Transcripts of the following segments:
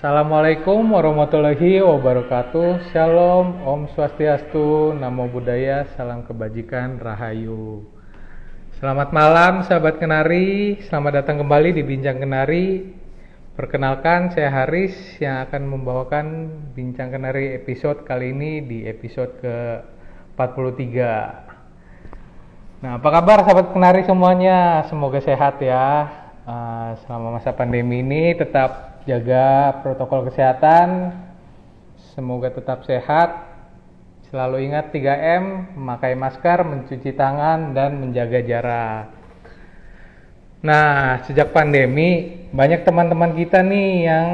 Assalamualaikum warahmatullahi wabarakatuh. Shalom, Om Swastiastu, Namo Buddhaya, salam kebajikan, Rahayu. Selamat malam sahabat Kenari, selamat datang kembali di Bincang Kenari. Perkenalkan, saya Haris yang akan membawakan Bincang Kenari episode kali ini di episode ke-43. Nah, apa kabar sahabat Kenari semuanya? Semoga sehat ya. Selama masa pandemi ini tetap jaga protokol kesehatan, semoga tetap sehat, selalu ingat 3M, memakai masker, mencuci tangan, dan menjaga jarak. Nah, sejak pandemi, banyak teman-teman kita nih yang,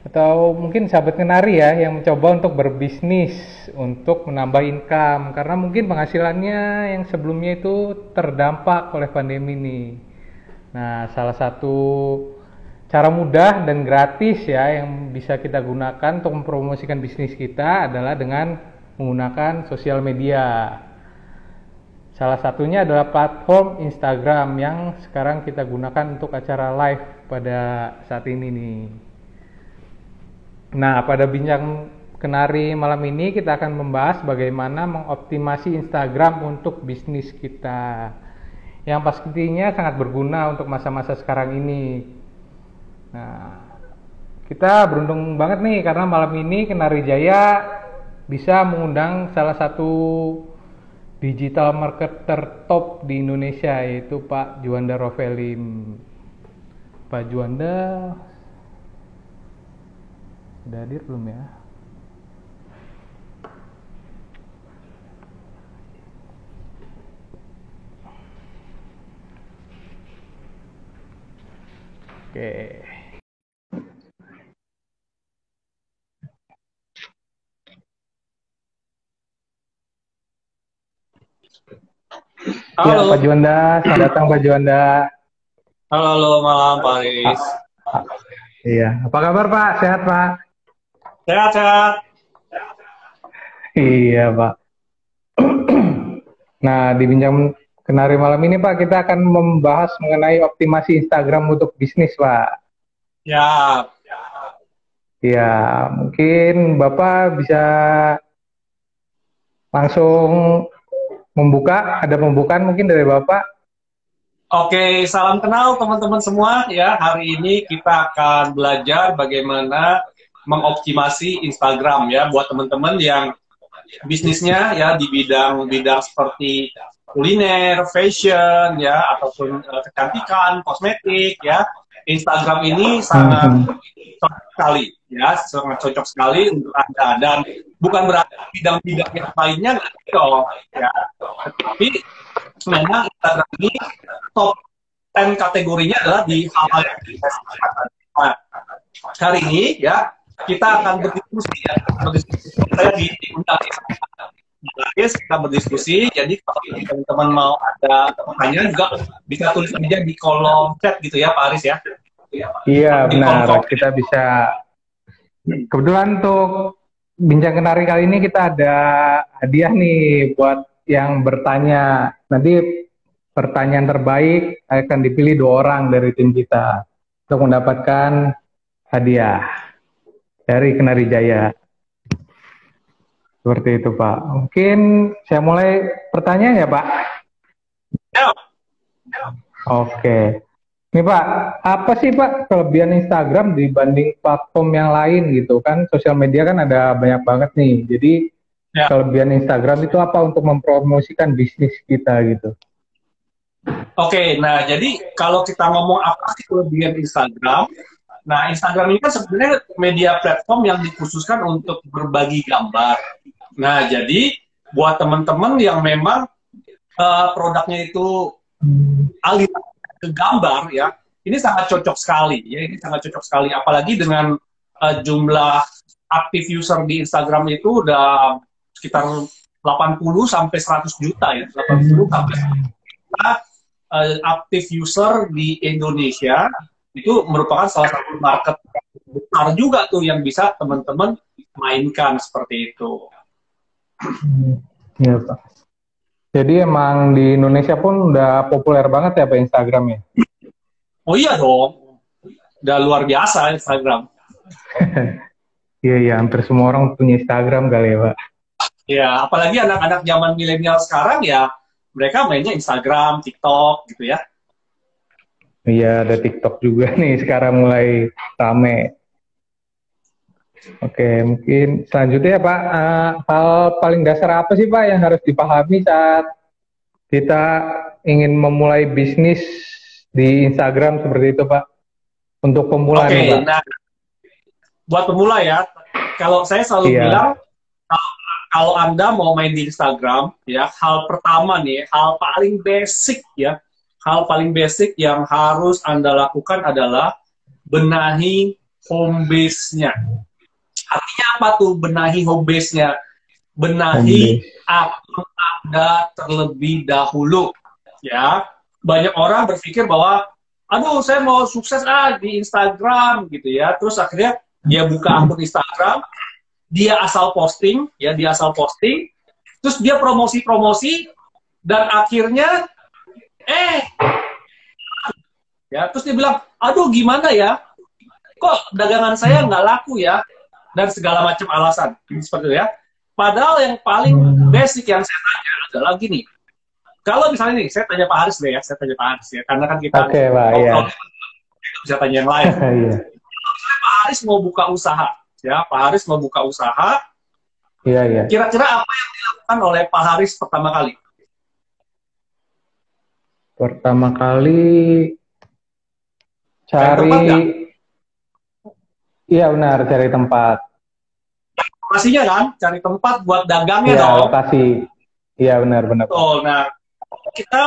atau mungkin sahabat Kenari ya, yang mencoba untuk berbisnis, untuk menambah income, karena mungkin penghasilannya yang sebelumnya itu terdampak oleh pandemi nih. Nah, salah satu cara mudah dan gratis ya yang bisa kita gunakan untuk mempromosikan bisnis kita adalah dengan menggunakan sosial media. Salah satunya adalah platform Instagram yang sekarang kita gunakan untuk acara live pada saat ini nih. Nah, pada Bincang Kenari malam ini kita akan membahas bagaimana mengoptimasi Instagram untuk bisnis kita, yang pastinya sangat berguna untuk masa-masa sekarang ini. Nah, kita beruntung banget nih karena malam ini Kenari Jaya bisa mengundang salah satu digital marketer top di Indonesia, yaitu Pak Juanda Rovelim. Pak Juanda sudah hadir belum ya? Oke. Halo. Ya, Pak Juanda, selamat datang Pak Juanda. Halo, malam Pak Haris. Iya, apa kabar Pak? Sehat Pak? Sehat. Iya Pak. Nah, di Bincang Kenari malam ini Pak, kita akan membahas mengenai optimasi Instagram untuk bisnis Pak. Ya. Iya, mungkin Bapak bisa langsung ada pembukaan mungkin dari Bapak. Oke, salam kenal teman-teman semua ya. Hari ini kita akan belajar bagaimana mengoptimasi Instagram ya buat teman-teman yang bisnisnya ya di bidang seperti kuliner, fashion ya ataupun kecantikan, kosmetik ya. Instagram ini sangat cocok sekali ya, sangat cocok sekali untuk Anda, dan bukan berarti bidang-bidang yang lainnya nggak cocok ya, tetapi memang Instagram ini top 10 kategorinya adalah di hal-hal yang nah, hari ini ya kita akan berdiskusi ya, saya diundang kita berdiskusi. Jadi kalau teman-teman mau ada pertanyaan juga bisa tulis aja di kolom chat gitu ya Pak Aris ya. Iya benar, kita bisa. Kebetulan untuk Bincang Kenari kali ini kita ada hadiah nih buat yang bertanya. Nanti pertanyaan terbaik akan dipilih 2 orang dari tim kita untuk mendapatkan hadiah dari Kenari Jaya. Seperti itu Pak. Mungkin saya mulai pertanyaan ya Pak? Ya. Oke. Ini Pak, apa sih Pak kelebihan Instagram dibanding platform yang lain gitu kan? Sosial media kan ada banyak banget nih. Jadi Ya. kelebihan Instagram itu apa untuk mempromosikan bisnis kita gitu? Oke, nah jadi kalau kita ngomong apa sih kelebihan Instagram, nah Instagram ini kan sebenarnya media platform yang dikhususkan untuk berbagi gambar. Nah jadi buat teman-teman yang memang produknya itu alih ke gambar ya, ini sangat cocok sekali ya, ini sangat cocok sekali, apalagi dengan jumlah aktif user di Instagram itu udah sekitar 80 sampai 100 juta ya, 80 sampai 100 juta aktif user di Indonesia. Itu merupakan salah satu market besar juga tuh yang bisa teman-teman mainkan seperti itu. Iya Pak. Jadi emang di Indonesia pun udah populer banget ya Pak Instagram ya? Oh iya dong, udah luar biasa Instagram. Iya, iya, hampir semua orang punya Instagram kali ya, Pak. Ya, apalagi anak-anak zaman milenial sekarang ya, mereka mainnya Instagram, TikTok gitu ya. Iya, ada TikTok juga nih sekarang mulai rame. Oke, mungkin selanjutnya Pak, hal paling dasar apa sih Pak yang harus dipahami saat kita ingin memulai bisnis di Instagram seperti itu Pak? Untuk pemula nih Oke, Pak. nah buat pemula ya, kalau saya selalu Iya, bilang, kalau Anda mau main di Instagram, ya, hal pertama nih, hal paling basic ya, hal paling basic yang harus Anda lakukan adalah benahi home base-nya. Artinya apa tuh benahi home base-nya? home Benahi base. akun Anda terlebih dahulu. Ya, banyak orang berpikir bahwa, aduh, saya mau sukses di Instagram gitu ya. Terus akhirnya dia buka akun Instagram, dia asal posting, ya, dia asal posting, terus dia promosi-promosi, dan akhirnya, ya, terus dia bilang, aduh, gimana ya? Kok dagangan saya nggak laku ya? Dan segala macam alasan seperti itu ya. Padahal yang paling basic yang saya tanya adalah gini. Kalau misalnya nih, saya tanya Pak Haris deh ya, saya tanya Pak Haris ya, karena kan kita Oke Pak, iya. ngobrol, kita bisa tanya yang lain. Iya, Pak Haris mau buka usaha, ya, Pak Haris mau buka usaha. iya, iya. Kira-kira apa yang dilakukan oleh Pak Haris pertama kali? Pertama kali Cari cari, tempat nggak? iya benar, cari tempat. Lokasinya kan, cari tempat buat dagangnya Iya, dong. lokasi. Iya benar, benar Pak. Tuh, nah, kita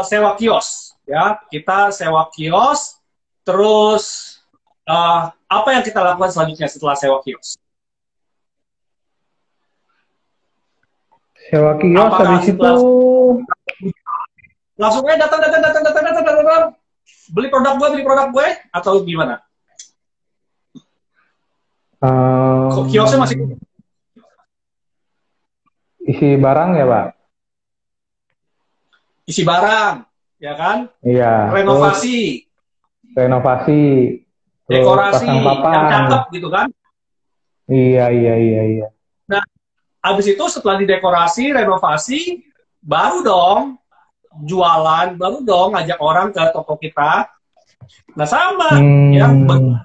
sewa kios, ya, kita sewa kios, terus apa yang kita lakukan selanjutnya setelah sewa kios? Sewa kios Apakah habis itu setelah langsung datang, beli produk gue, atau gimana? Kok kiosnya masih isi barang ya Pak? isi barang, ya kan? Iya, terus Renovasi, renovasi, terus dekorasi, pasang yang papan. cakep gitu kan? Iya, iya, iya, iya. Nah, habis itu setelah didekorasi, renovasi, baru dong jualan, baru dong ngajak orang ke toko kita. Nah, sama ya, Hmm,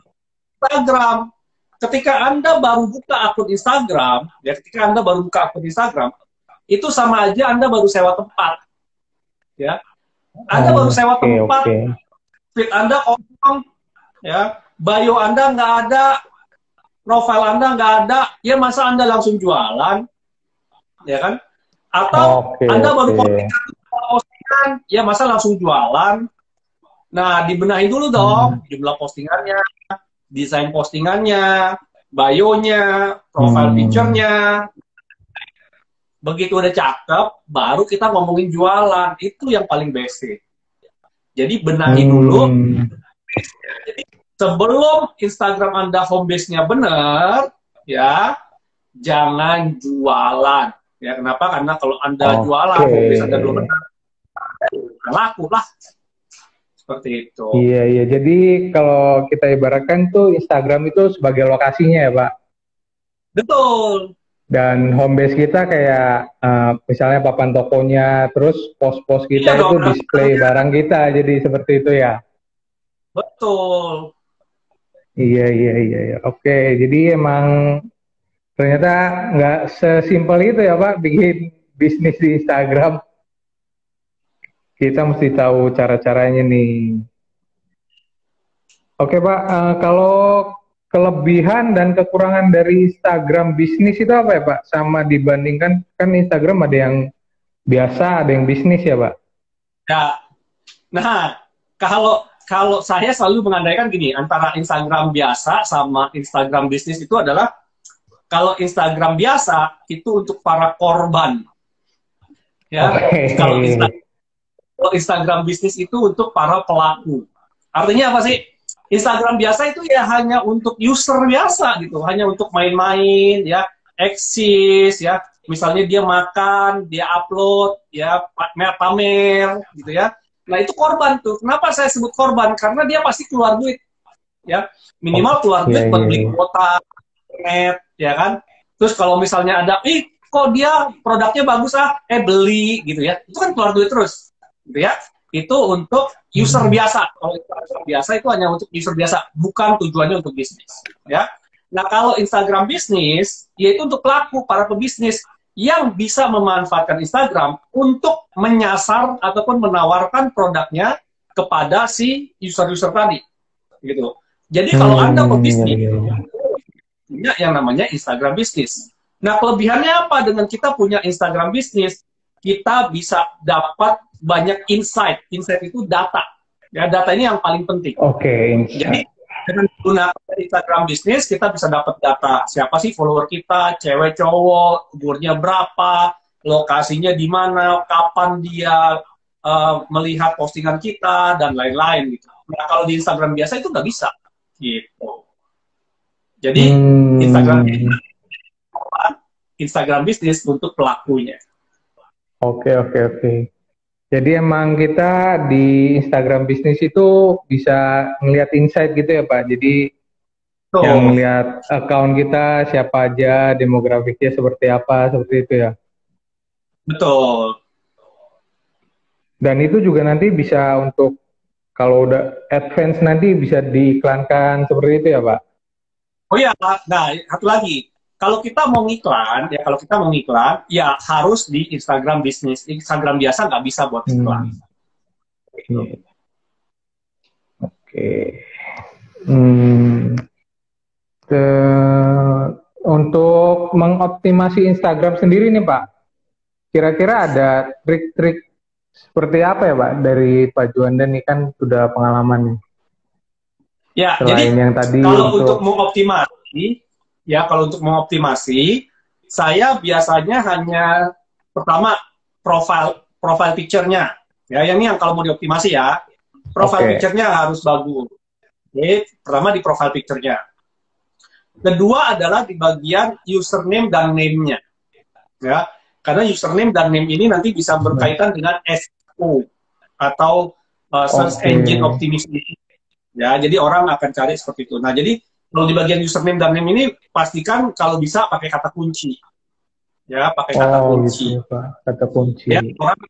Instagram. Ketika Anda baru buka akun Instagram, ya, ketika Anda baru buka akun Instagram, itu sama aja Anda baru sewa tempat, ya. Anda baru sewa oke, tempat, oke. feed Anda kosong, ya, bio Anda nggak ada, profile Anda nggak ada, ya masa Anda langsung jualan, ya kan? Atau Oke, Anda baru oke. postingan, ya masa langsung jualan? Nah, dibenahi dulu Hmm, dong jumlah postingannya, desain postingannya, bio-nya, profile hmm, picture-nya. Begitu udah cakep, baru kita ngomongin jualan. Itu yang paling basic. Jadi benahi dulu. hmm. Jadi sebelum Instagram Anda home base-nya benar, ya, jangan jualan. Ya, kenapa? Karena kalau Anda jualan, Oke. home base Anda belum benar, laku lah. Seperti itu. Iya, iya. Jadi kalau kita ibaratkan tuh Instagram itu sebagai lokasinya ya Pak. Betul. Dan home base kita kayak misalnya papan tokonya, terus pos-pos Iya kita itu dong, display barang kita, jadi seperti itu ya. betul. Iya, iya, iya, iya. Oke, jadi emang ternyata nggak sesimpel itu ya Pak, bikin bisnis di Instagram. Kita mesti tahu cara-caranya nih. Oke Pak, kalau kelebihan dan kekurangan dari Instagram bisnis itu apa ya Pak? Sama dibandingkan kan Instagram ada yang biasa, ada yang bisnis ya Pak? Ya. Nah, kalau kalau saya selalu mengandaikan gini, antara Instagram biasa sama Instagram bisnis itu adalah, kalau Instagram biasa itu untuk para korban, ya. Oke. Kalau kalau Instagram bisnis itu untuk para pelaku. Artinya apa sih? Instagram biasa itu ya hanya untuk user biasa gitu, hanya untuk main-main, ya, eksis, ya. Misalnya dia makan, dia upload, ya, pamer, gitu ya. Nah, itu korban tuh. Kenapa saya sebut korban? Karena dia pasti keluar duit. ya. Minimal keluar duit buat beli kuota internet, ya kan. Terus kalau misalnya ada, kok dia produknya bagus beli gitu ya. Itu kan keluar duit terus, gitu ya. Itu untuk user biasa. Kalau user biasa itu hanya untuk user biasa, bukan tujuannya untuk bisnis, ya. Nah, kalau Instagram bisnis, yaitu untuk pelaku, para pebisnis yang bisa memanfaatkan Instagram untuk menyasar ataupun menawarkan produknya kepada si user-user tadi, gitu. Jadi kalau Anda pebisnis, punya yang namanya Instagram bisnis. Nah, kelebihannya apa dengan kita punya Instagram bisnis? Kita bisa dapat banyak insight. Insight itu data. Ya, data ini yang paling penting. Jadi dengan menggunakan Instagram bisnis, kita bisa dapat data siapa sih follower kita, cewek cowok, umurnya berapa, lokasinya di mana, kapan dia melihat postingan kita, dan lain-lain gitu. Nah, kalau di Instagram biasa itu nggak bisa gitu. Jadi Instagram bisnis untuk pelakunya. Oke. Jadi emang kita di Instagram bisnis itu bisa ngelihat insight gitu ya Pak. Jadi yang melihat account kita siapa aja, demografiknya seperti apa, seperti itu ya. Betul. Dan itu juga nanti bisa untuk kalau udah advance nanti bisa diiklankan seperti itu ya Pak. Oh iya, nah satu lagi. Kalau kita mau ngiklan, ya harus di Instagram bisnis. Instagram biasa nggak bisa buat iklan. Oke. Untuk mengoptimasi Instagram sendiri nih Pak, kira-kira ada trik-trik seperti apa ya Pak dari Pak Juanda nih, kan sudah pengalaman nih. Ya, selain jadi yang tadi kalau untuk mengoptimasi, saya biasanya hanya pertama profile picture-nya. Ya, ini yang kalau mau dioptimasi ya, profile picture-nya harus bagus. Oke, pertama di profile picture-nya. Kedua adalah di bagian username dan name-nya. Ya, karena username dan name ini nanti bisa berkaitan dengan SEO atau search engine optimization. Ya, jadi orang akan cari seperti itu. Nah, jadi kalau di bagian username dan name ini pastikan kalau bisa pakai kata kunci. Ya, pakai kata kunci. Gitu, Pak. Kata kunci. Ya, orang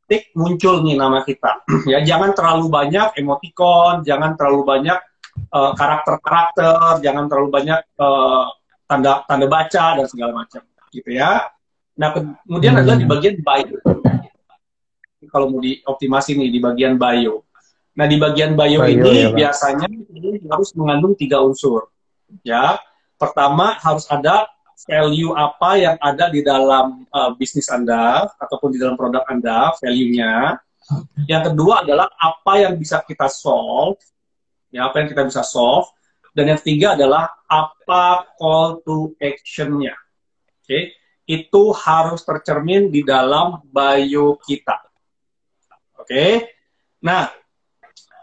ketik muncul nih nama kita. Ya, jangan terlalu banyak emoticon, jangan terlalu banyak karakter-karakter, jangan terlalu banyak tanda baca dan segala macam, gitu ya. Nah, kemudian adalah di bagian bio. Kalau mau dioptimasi nih di bagian bio. Nah, di bagian bio ini ya, biasanya harus mengandung 3 unsur. Ya, pertama harus ada value apa yang ada di dalam bisnis Anda ataupun di dalam produk Anda, value-nya. Yang kedua adalah apa yang bisa kita solve, ya, apa yang kita bisa solve. Dan yang ketiga adalah apa call to action-nya. Oke, itu harus tercermin di dalam bio kita. Oke, nah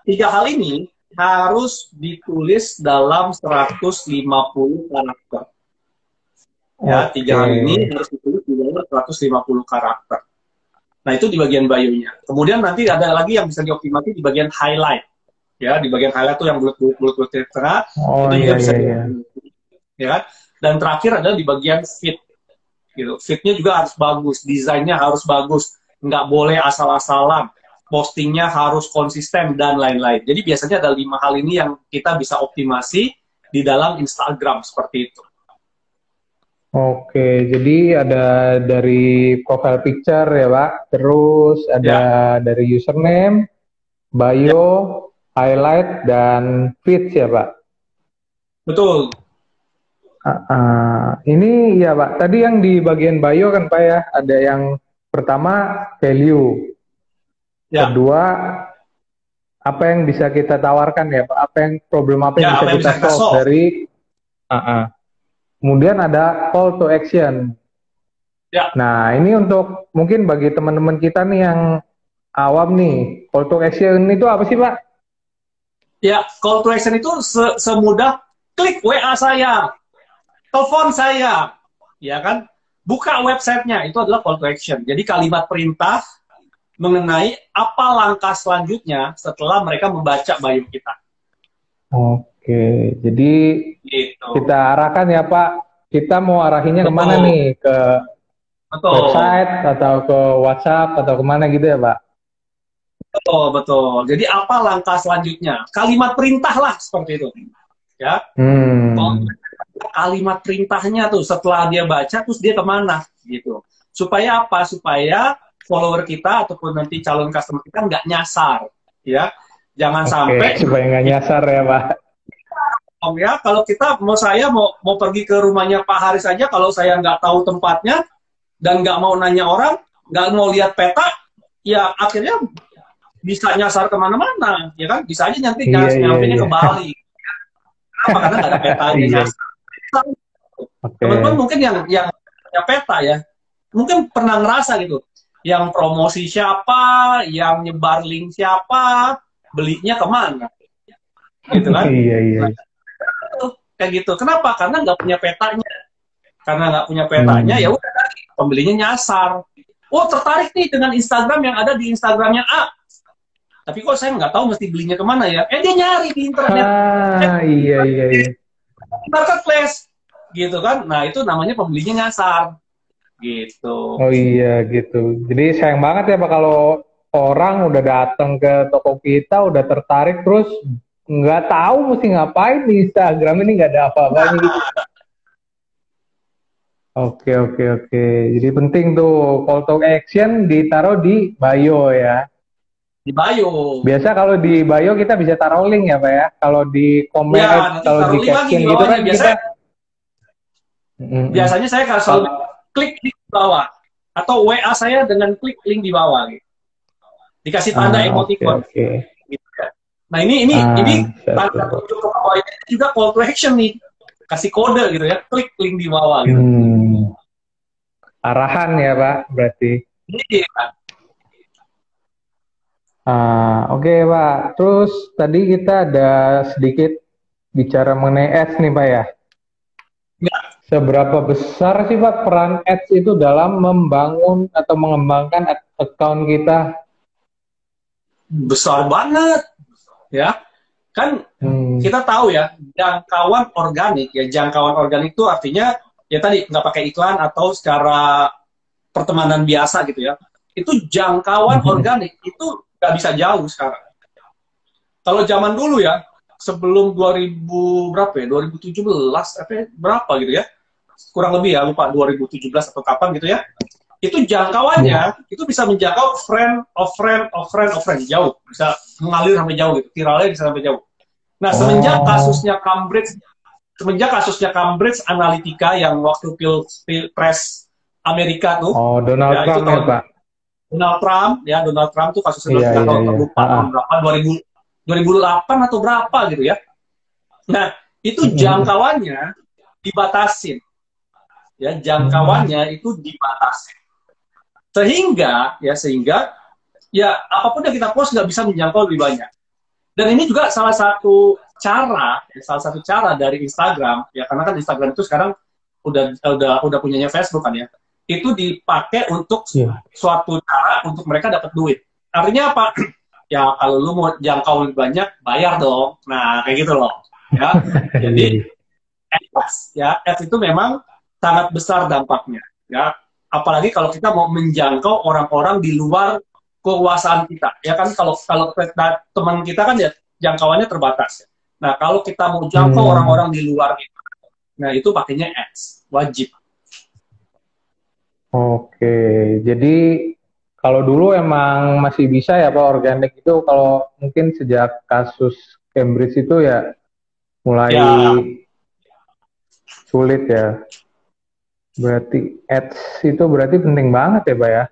3 hal ini harus ditulis dalam 150 karakter. Ya, 3 hal ini harus ditulis di dalam 150 karakter. Nah, itu di bagian bio-nya. Kemudian nanti ada lagi yang bisa dioptimasi di bagian highlight. Ya, di bagian highlight itu yang bulat-bulat di tengah, itu juga bisa ya. Dan terakhir adalah di bagian feed. Gitu. Feed-nya juga harus bagus, desainnya harus bagus, nggak boleh asal-asalan. Postingnya harus konsisten dan lain-lain. Jadi biasanya ada 5 hal ini yang kita bisa optimasi di dalam Instagram seperti itu. Oke, jadi ada dari profile picture ya Pak, terus ada dari username, bio, highlight, dan feeds ya Pak. Betul. Ini ya Pak, tadi yang di bagian bio kan Pak ya, ada yang pertama value. Kedua, apa yang bisa kita tawarkan ya Pak? Apa yang bisa kita solve dari kemudian ada call to action. Nah, ini untuk mungkin bagi teman-teman kita nih yang awam nih, call to action itu apa sih Pak? Ya, call to action itu semudah klik WA saya, telepon saya, ya kan? Buka websitenya, itu adalah call to action. Jadi kalimat perintah mengenai apa langkah selanjutnya setelah mereka membaca bio kita. Oke, jadi Gitu. kita arahkan ya Pak. Kita mau arahinnya kemana Betul, nih? Ke betul. website atau ke WhatsApp atau kemana gitu ya Pak? Betul, betul. Jadi apa langkah selanjutnya? Kalimat perintah lah seperti itu. Ya, Hmm, kalimat perintahnya tuh setelah dia baca terus dia kemana gitu. Supaya apa? Supaya follower kita ataupun nanti calon customer kita nggak nyasar. Ya, jangan oke, sampai supaya nggak nyasar ya Pak. Om ya, kalau kita mau pergi ke rumahnya Pak Haris aja, kalau saya nggak tahu tempatnya dan nggak mau nanya orang, nggak mau lihat peta, ya akhirnya bisa nyasar kemana-mana, ya kan? Bisa aja nanti Iya, iya, nyampainya iya. ke Bali. Kenapa? Karena nggak ada petanya Iya, nyasar. oke. Teman-teman mungkin yang punya peta ya, mungkin pernah ngerasa gitu, yang promosi siapa, yang nyebar link siapa, belinya kemana, gitu kan? Iya, iya, Nah, iya. kayak gitu. Kenapa? Karena nggak punya petanya. Karena nggak punya petanya, ya Hmm. udah pembelinya nyasar. Oh, tertarik nih dengan Instagram yang ada di Instagramnya A. Tapi kok saya nggak tahu mesti belinya kemana ya? Dia nyari di internet, Iya, iya, iya. marketplace, gitu kan? Nah itu namanya pembelinya nyasar, gitu. Oh iya gitu. Jadi sayang banget ya Pak kalau orang udah datang ke toko kita, udah tertarik terus nggak tahu mesti ngapain di Instagram ini nggak ada apa-apanya gitu. Oke oke oke. Jadi penting tuh call to action ditaruh di bio ya. Di bio. Biasa kalau di bio kita bisa taruh link ya Pak ya. Kalau di Ya, comment, nanti kalau di taruh link lagi caption di gitu bawahnya. kan kita. Biasanya saya kalau selalu Kalau klik link di bawah. Atau WA saya dengan klik link di bawah. Gitu. Dikasih tanda oke emoticon. oke. Gitu ya. Nah ini Bisa tanda tuh. tunjuk ke bawah ini juga call to action nih. Kasih kode gitu ya, klik link di bawah gitu. Arahan ya Pak berarti. Iya. Oke Pak. Terus tadi kita ada sedikit bicara mengenai ads nih Pak ya. Nggak Seberapa besar sih Pak peran ads itu dalam membangun atau mengembangkan account kita? besar banget ya. Kan Hmm, kita tahu ya, jangkauan organik itu artinya ya tadi nggak pakai iklan atau secara pertemanan biasa gitu ya. Itu jangkauan organik itu nggak bisa jauh sekarang. Kalau zaman dulu ya, sebelum 2000 berapa ya, 2017 berapa gitu ya, kurang lebih ya, lupa 2017 atau kapan gitu ya, itu ya. jangkauannya itu bisa menjangkau friend of friend of friend of friend, jauh, bisa mengalir sampai jauh gitu, viralnya bisa sampai jauh. Nah, Oh, semenjak kasusnya Cambridge Analytica yang waktu pilpres Amerika tuh, oh Donald ya itu Trump ya tahun Pak. Donald Trump tuh kasusnya Iya nggak iya tahu iya. lupa tahun berapa, 2008 atau berapa gitu ya. Nah, itu jangkauannya dibatasin, ya jangkauannya itu dibatasin. Sehingga ya apapun yang kita post nggak bisa menjangkau lebih banyak. Dan ini juga salah satu cara dari Instagram, ya karena kan Instagram itu sekarang udah punyanya Facebook kan ya. Itu dipakai untuk Iya. suatu cara untuk mereka dapat duit. Artinya apa? Ya kalau lu mau jangkau lebih banyak, bayar dong. Nah, kayak gitu loh. Ya. Iya Jadi iya. ads itu memang sangat besar dampaknya. Ya. Apalagi kalau kita mau menjangkau orang-orang di luar kekuasaan kita. Ya kan kalau kalau teman kita kan ya jangkauannya terbatas. Nah, kalau kita mau jangkau Hmm, orang-orang di luar itu, nah itu pakainya ads, wajib. oke. Jadi kalau dulu emang masih bisa ya Pak organik itu kalau mungkin sejak kasus Cambridge itu ya mulai Ya, sulit ya. Berarti ads itu berarti penting banget ya, Pak ya?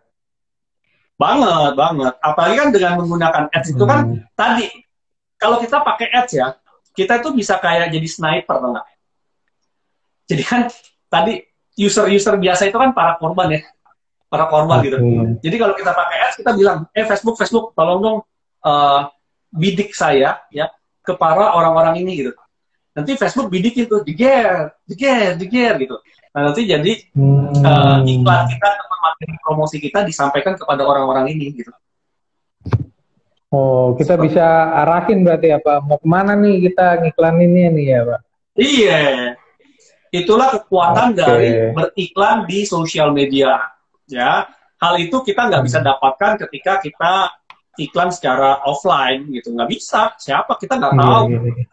banget, banget. Apalagi kan dengan menggunakan ads itu kan Hmm. tadi, kalau kita pakai ads ya, kita itu bisa kayak jadi sniper, enggak? Jadi kan tadi user-user biasa itu kan para korban ya, para korban gitu. Oke. Jadi kalau kita pakai ads, kita bilang, Facebook, tolong dong uh, bidik saya ya ke para orang-orang ini gitu. Nanti Facebook bidik itu, diger gitu. Nah nanti jadi iklan Hmm. kita atau materi promosi kita disampaikan kepada orang-orang ini gitu. Oh, kita bisa arahin berarti apa? Mau kemana nih kita ngiklaninnya nih ya, Pak? Iya, itulah kekuatan dari Oke. beriklan di sosial media. Ya, hal itu kita nggak bisa Hmm. dapatkan ketika kita iklan secara offline gitu. Nggak bisa. Siapa kita nggak Iya, tahu, iya, iya.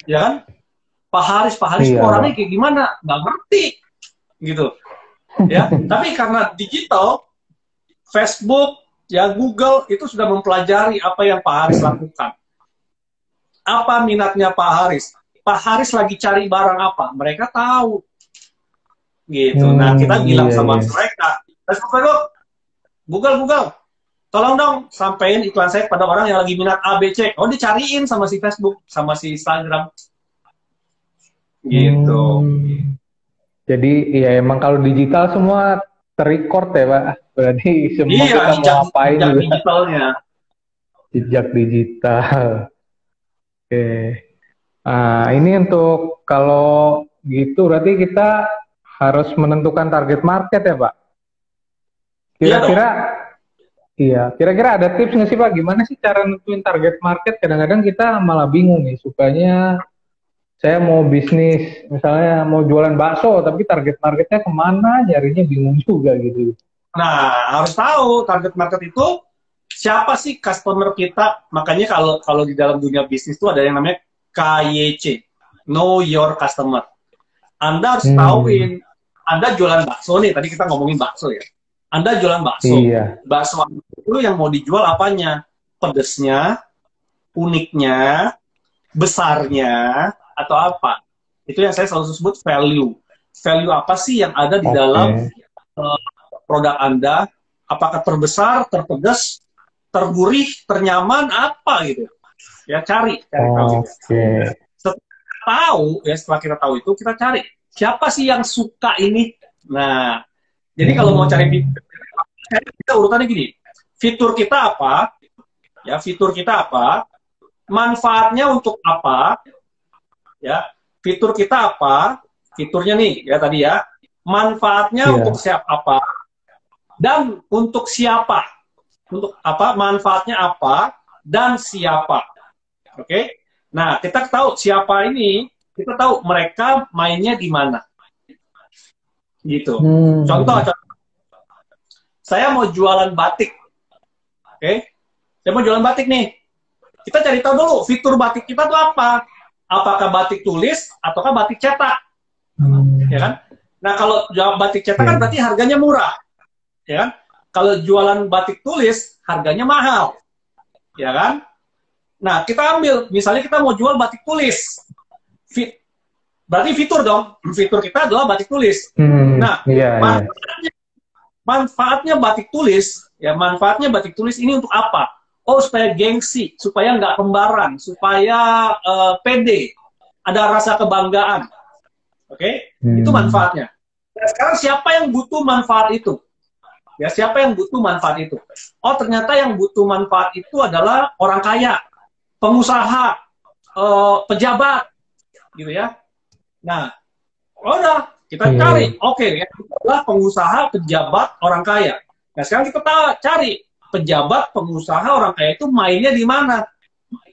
ya kan? Pak Haris itu Iya, Pak. orangnya kayak gimana? Nggak ngerti, gitu. Ya, tapi karena digital, Facebook, ya Google itu sudah mempelajari apa yang Pak Haris lakukan. Apa minatnya Pak Haris? Pak Haris lagi cari barang apa? Mereka tahu, gitu. Nah, kita bilang Iya, sama iya. mereka, Facebook, Google, tolong dong sampein iklan saya pada orang yang lagi minat A, B, C. Oh, dicariin sama si Facebook, sama si Instagram, gitu. Hmm. Jadi ya emang kalau digital semua terrecord ya, Pak. Berarti semua Iya, kita mau ngapain jejak juga digitalnya. jejak digital. Oke. Nah, ini untuk kalau gitu berarti kita harus menentukan target market ya, Pak. Iya dong. Kira-kira iya, kira-kira ada tips nggak sih, Pak? Gimana sih cara nentuin target market? Kadang-kadang kita malah bingung nih, sukanya saya mau bisnis, misalnya mau jualan bakso, tapi target marketnya kemana? Nyarinya bingung juga gitu. Nah, harus tahu target market itu siapa sih customer kita. Makanya kalau kalau di dalam dunia bisnis itu ada yang namanya KYC, Know Your Customer. Anda harus Hmm, tahuin, Anda jualan bakso nih, tadi kita ngomongin bakso ya. Anda jualan bakso. iya. Bakso itu yang mau dijual apanya? Pedesnya, uniknya, besarnya, atau apa? Itu yang saya selalu sebut value. Value apa sih yang ada di dalam Oke. produk Anda? Apakah terbesar, terpedas, tergurih, ternyaman, apa gitu? Ya cari tahu gitu. Oke. Setelah kita tahu itu kita cari siapa sih yang suka ini. Nah, jadi kalau mau cari Hmm, fitur, kita urutannya gini. Fitur kita apa? Ya, fitur kita apa? Manfaatnya untuk apa? Ya, fitur kita apa? Fiturnya nih, ya tadi ya. Manfaatnya untuk iya. siapa apa? Dan untuk siapa? Untuk apa? Manfaatnya apa? Dan siapa? Oke? Okay? Nah, kita tahu siapa ini, kita tahu mereka mainnya di mana. Gitu. Contoh, Hmm, saya mau jualan batik. Oke? Okay? Saya mau jualan batik nih. Kita cari tahu dulu fitur batik kita tuh apa. Apakah batik tulis ataukah batik cetak, ya kan? Nah, kalau jual batik cetak kan iya. berarti harganya murah, ya kan? Kalau jualan batik tulis harganya mahal, ya kan? Nah, kita ambil misalnya kita mau jual batik tulis. Berarti fitur dong. Fitur kita adalah batik tulis. Nah, Iya, iya. manfaatnya batik tulis, ya manfaatnya batik tulis ini untuk apa? Oh, supaya gengsi, supaya nggak kembaran, supaya pede, ada rasa kebanggaan. Oke, itu Hmm, manfaatnya. Nah, sekarang siapa yang butuh manfaat itu? Ya, siapa yang butuh manfaat itu? Oh, ternyata yang butuh manfaat itu adalah orang kaya, pengusaha, pejabat, gitu ya. Nah, udah kita iya, iya. cari. Oke, ya, adalah pengusaha, pejabat, orang kaya. Nah, sekarang kita cari pejabat, pengusaha, orang kaya itu mainnya di mana?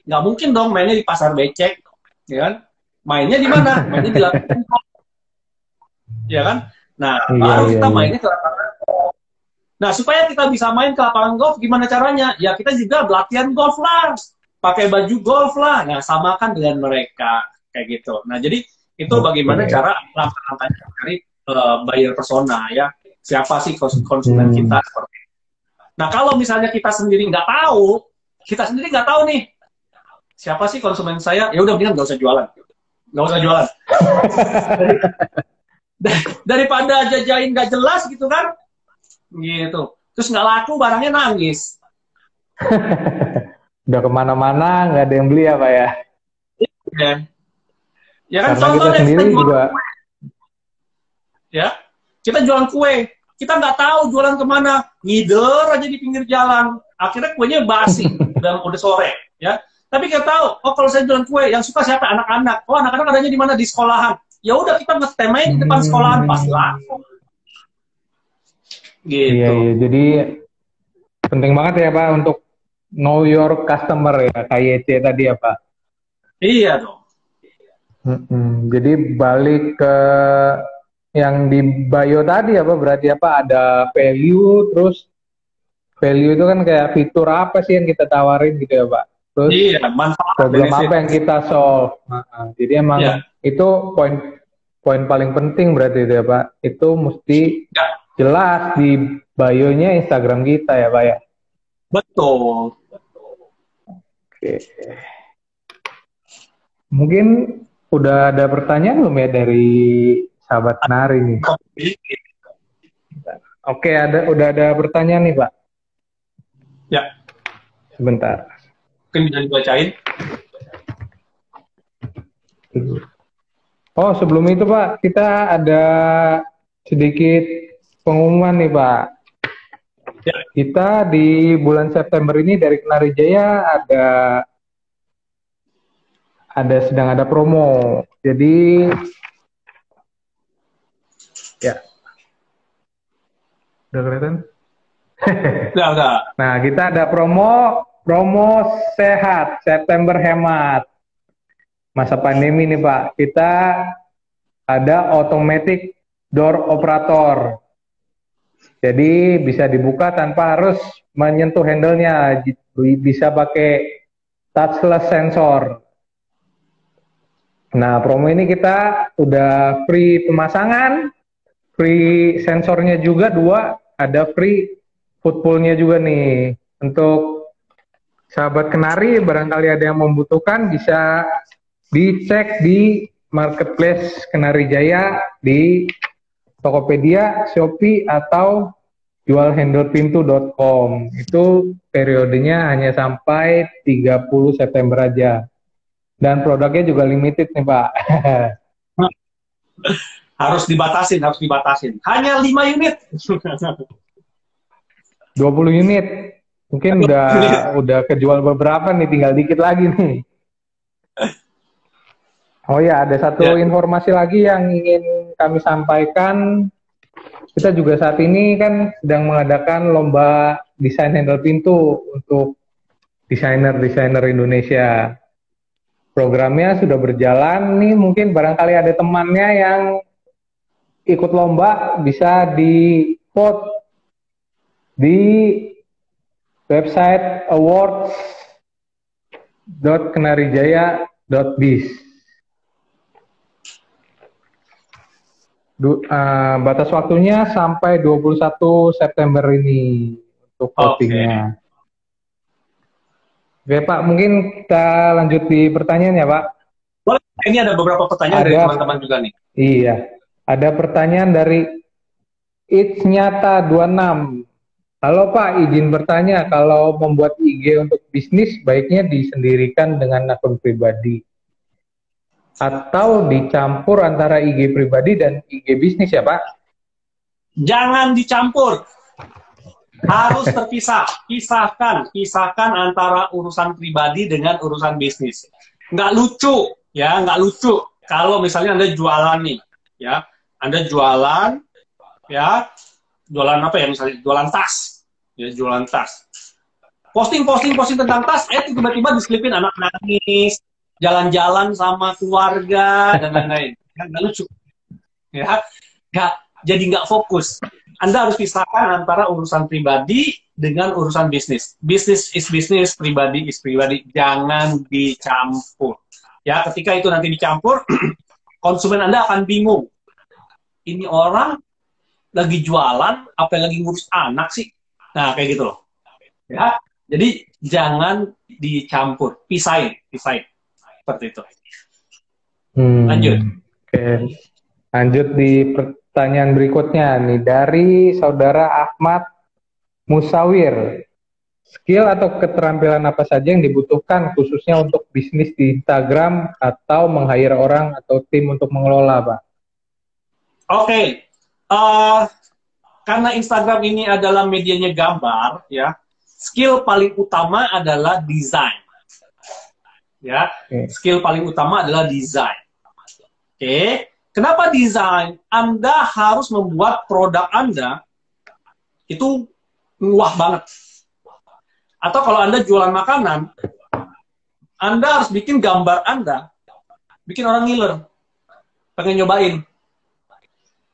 Nggak mungkin dong mainnya di pasar becek, ya kan? Mainnya di mana? Mainnya di lapangan, ya kan? Nah, Iya, baru iya, kita iya. mainnya ke lapangan. Nah, supaya kita bisa main ke lapangan golf, gimana caranya? Ya, kita juga latihan golf lah. Pakai baju golf lah. Nah, samakan dengan mereka. Kayak gitu. Nah, jadi itu bagaimana Oke. cara langkah-langkahnya dari buyer persona ya. Siapa sih konsumen Hmm. kita seperti itu. Nah, kalau misalnya kita sendiri nggak tahu nih, siapa sih konsumen saya, ya udah mendingan nggak usah jualan. Nggak usah jualan. Daripada jajain nggak jelas gitu kan, gitu. Terus nggak laku, barangnya nangis. Udah kemana-mana, nggak ada yang beli ya, Pak ya? Ya, ya kan Karena contoh kita deh, kita sendiri jualan juga, kue, ya. Kita jualan kue, kita nggak tahu jualan kemana, ngider aja di pinggir jalan. Akhirnya kuenya basi, udah sore, ya. Tapi kita tahu, oh kalau saya jualan kue, yang suka siapa? Anak-anak. Oh anak-anak adanya di mana? Di sekolahan. Ya udah kita ngetemain di depan sekolahan, pasti hmm, laku. iya, Gitu. iya. Jadi penting banget ya, Pak, untuk know your customer ya, KYC tadi ya Pak. Iya dong. Jadi balik ke yang di bio tadi apa berarti apa ada value, terus value itu kan kayak fitur apa sih yang kita tawarin gitu ya Pak. Terus Iya, manfaat problem benefit. apa yang kita solve. Jadi emang Iya. itu poin paling penting berarti itu ya Pak. Itu mesti Ya, jelas di bio-nya Instagram kita ya Pak ya. betul. Oke. Mungkin udah ada pertanyaan belum ya dari sahabat Nari nih? Oke, udah ada pertanyaan nih Pak. Ya, Sebentar. mungkin bisa dibacain. Oh, sebelum itu Pak, kita ada sedikit pengumuman nih Pak. Ya. Kita di bulan September ini dari Kenari Jaya sedang ada promo. Jadi ya. Udah kelihatan? Udah. Nah, kita ada promo sehat, September hemat. Masa pandemi nih Pak, kita ada automatic door operator. Jadi bisa dibuka tanpa harus menyentuh handle-nya, bisa pakai touchless sensor. Nah, promo ini kita udah free pemasangan, free sensornya juga 2, ada free footpull-nya juga nih. Untuk sahabat Kenari, barangkali ada yang membutuhkan, bisa dicek di marketplace Kenari Jaya, di Tokopedia, Shopee, atau jualhandlepintu.com. Itu periodenya hanya sampai 30 September aja. Dan produknya juga limited nih Pak. Harus dibatasin. Hanya 5 unit. 20 unit. Mungkin udah kejual beberapa nih, tinggal dikit lagi nih. Oh ya, ada satu informasi lagi yang ingin kami sampaikan. Kita juga saat ini kan sedang mengadakan lomba desain handle pintu untuk desainer-desainer Indonesia. Programnya sudah berjalan nih, mungkin barangkali ada temannya yang ikut lomba, bisa di vote di website awards.kenarijaya.biz. Batas waktunya sampai 21 September ini untuk votingnya. Oke Pak, mungkin kita lanjut di pertanyaan ya Pak. Boleh, ini ada beberapa pertanyaan dari teman-teman juga nih. Iya, ada pertanyaan dari Itsnyata26. Halo Pak, izin bertanya, kalau membuat IG untuk bisnis, baiknya disendirikan dengan akun pribadi atau dicampur antara IG pribadi dan IG bisnis ya Pak? Jangan dicampur. Harus terpisah. Pisahkan antara urusan pribadi dengan urusan bisnis. Nggak lucu, ya, nggak lucu. Kalau misalnya Anda jualan nih, ya, Anda jualan, ya, jualan apa ya, misalnya jualan tas, ya, jualan tas. Posting tentang tas, tiba-tiba diselipin anak nangis, jalan-jalan sama keluarga dan lain-lain. Nggak lucu, ya, jadi nggak fokus. Anda harus pisahkan antara urusan pribadi dengan urusan bisnis. Bisnis is bisnis, pribadi is pribadi. Jangan dicampur. Ya, ketika itu nanti dicampur, konsumen Anda akan bingung. Ini orang lagi jualan, apa yang lagi ngurus anak sih? Nah, kayak gitu loh. Ya, jadi jangan dicampur, pisahin. Seperti itu. Lanjut. Oke. Lanjut di pertanyaan berikutnya nih dari saudara Ahmad Musawir. Skill atau keterampilan apa saja yang dibutuhkan khususnya untuk bisnis di Instagram atau meng-hire orang atau tim untuk mengelola, Pak? Oke. Karena Instagram ini adalah medianya gambar, ya, skill paling utama adalah desain. Ya, skill paling utama adalah desain. Oke. Kenapa desain? Anda harus membuat produk Anda itu wah banget. Atau kalau Anda jualan makanan, Anda harus bikin gambar Anda, bikin orang ngiler, pengen nyobain.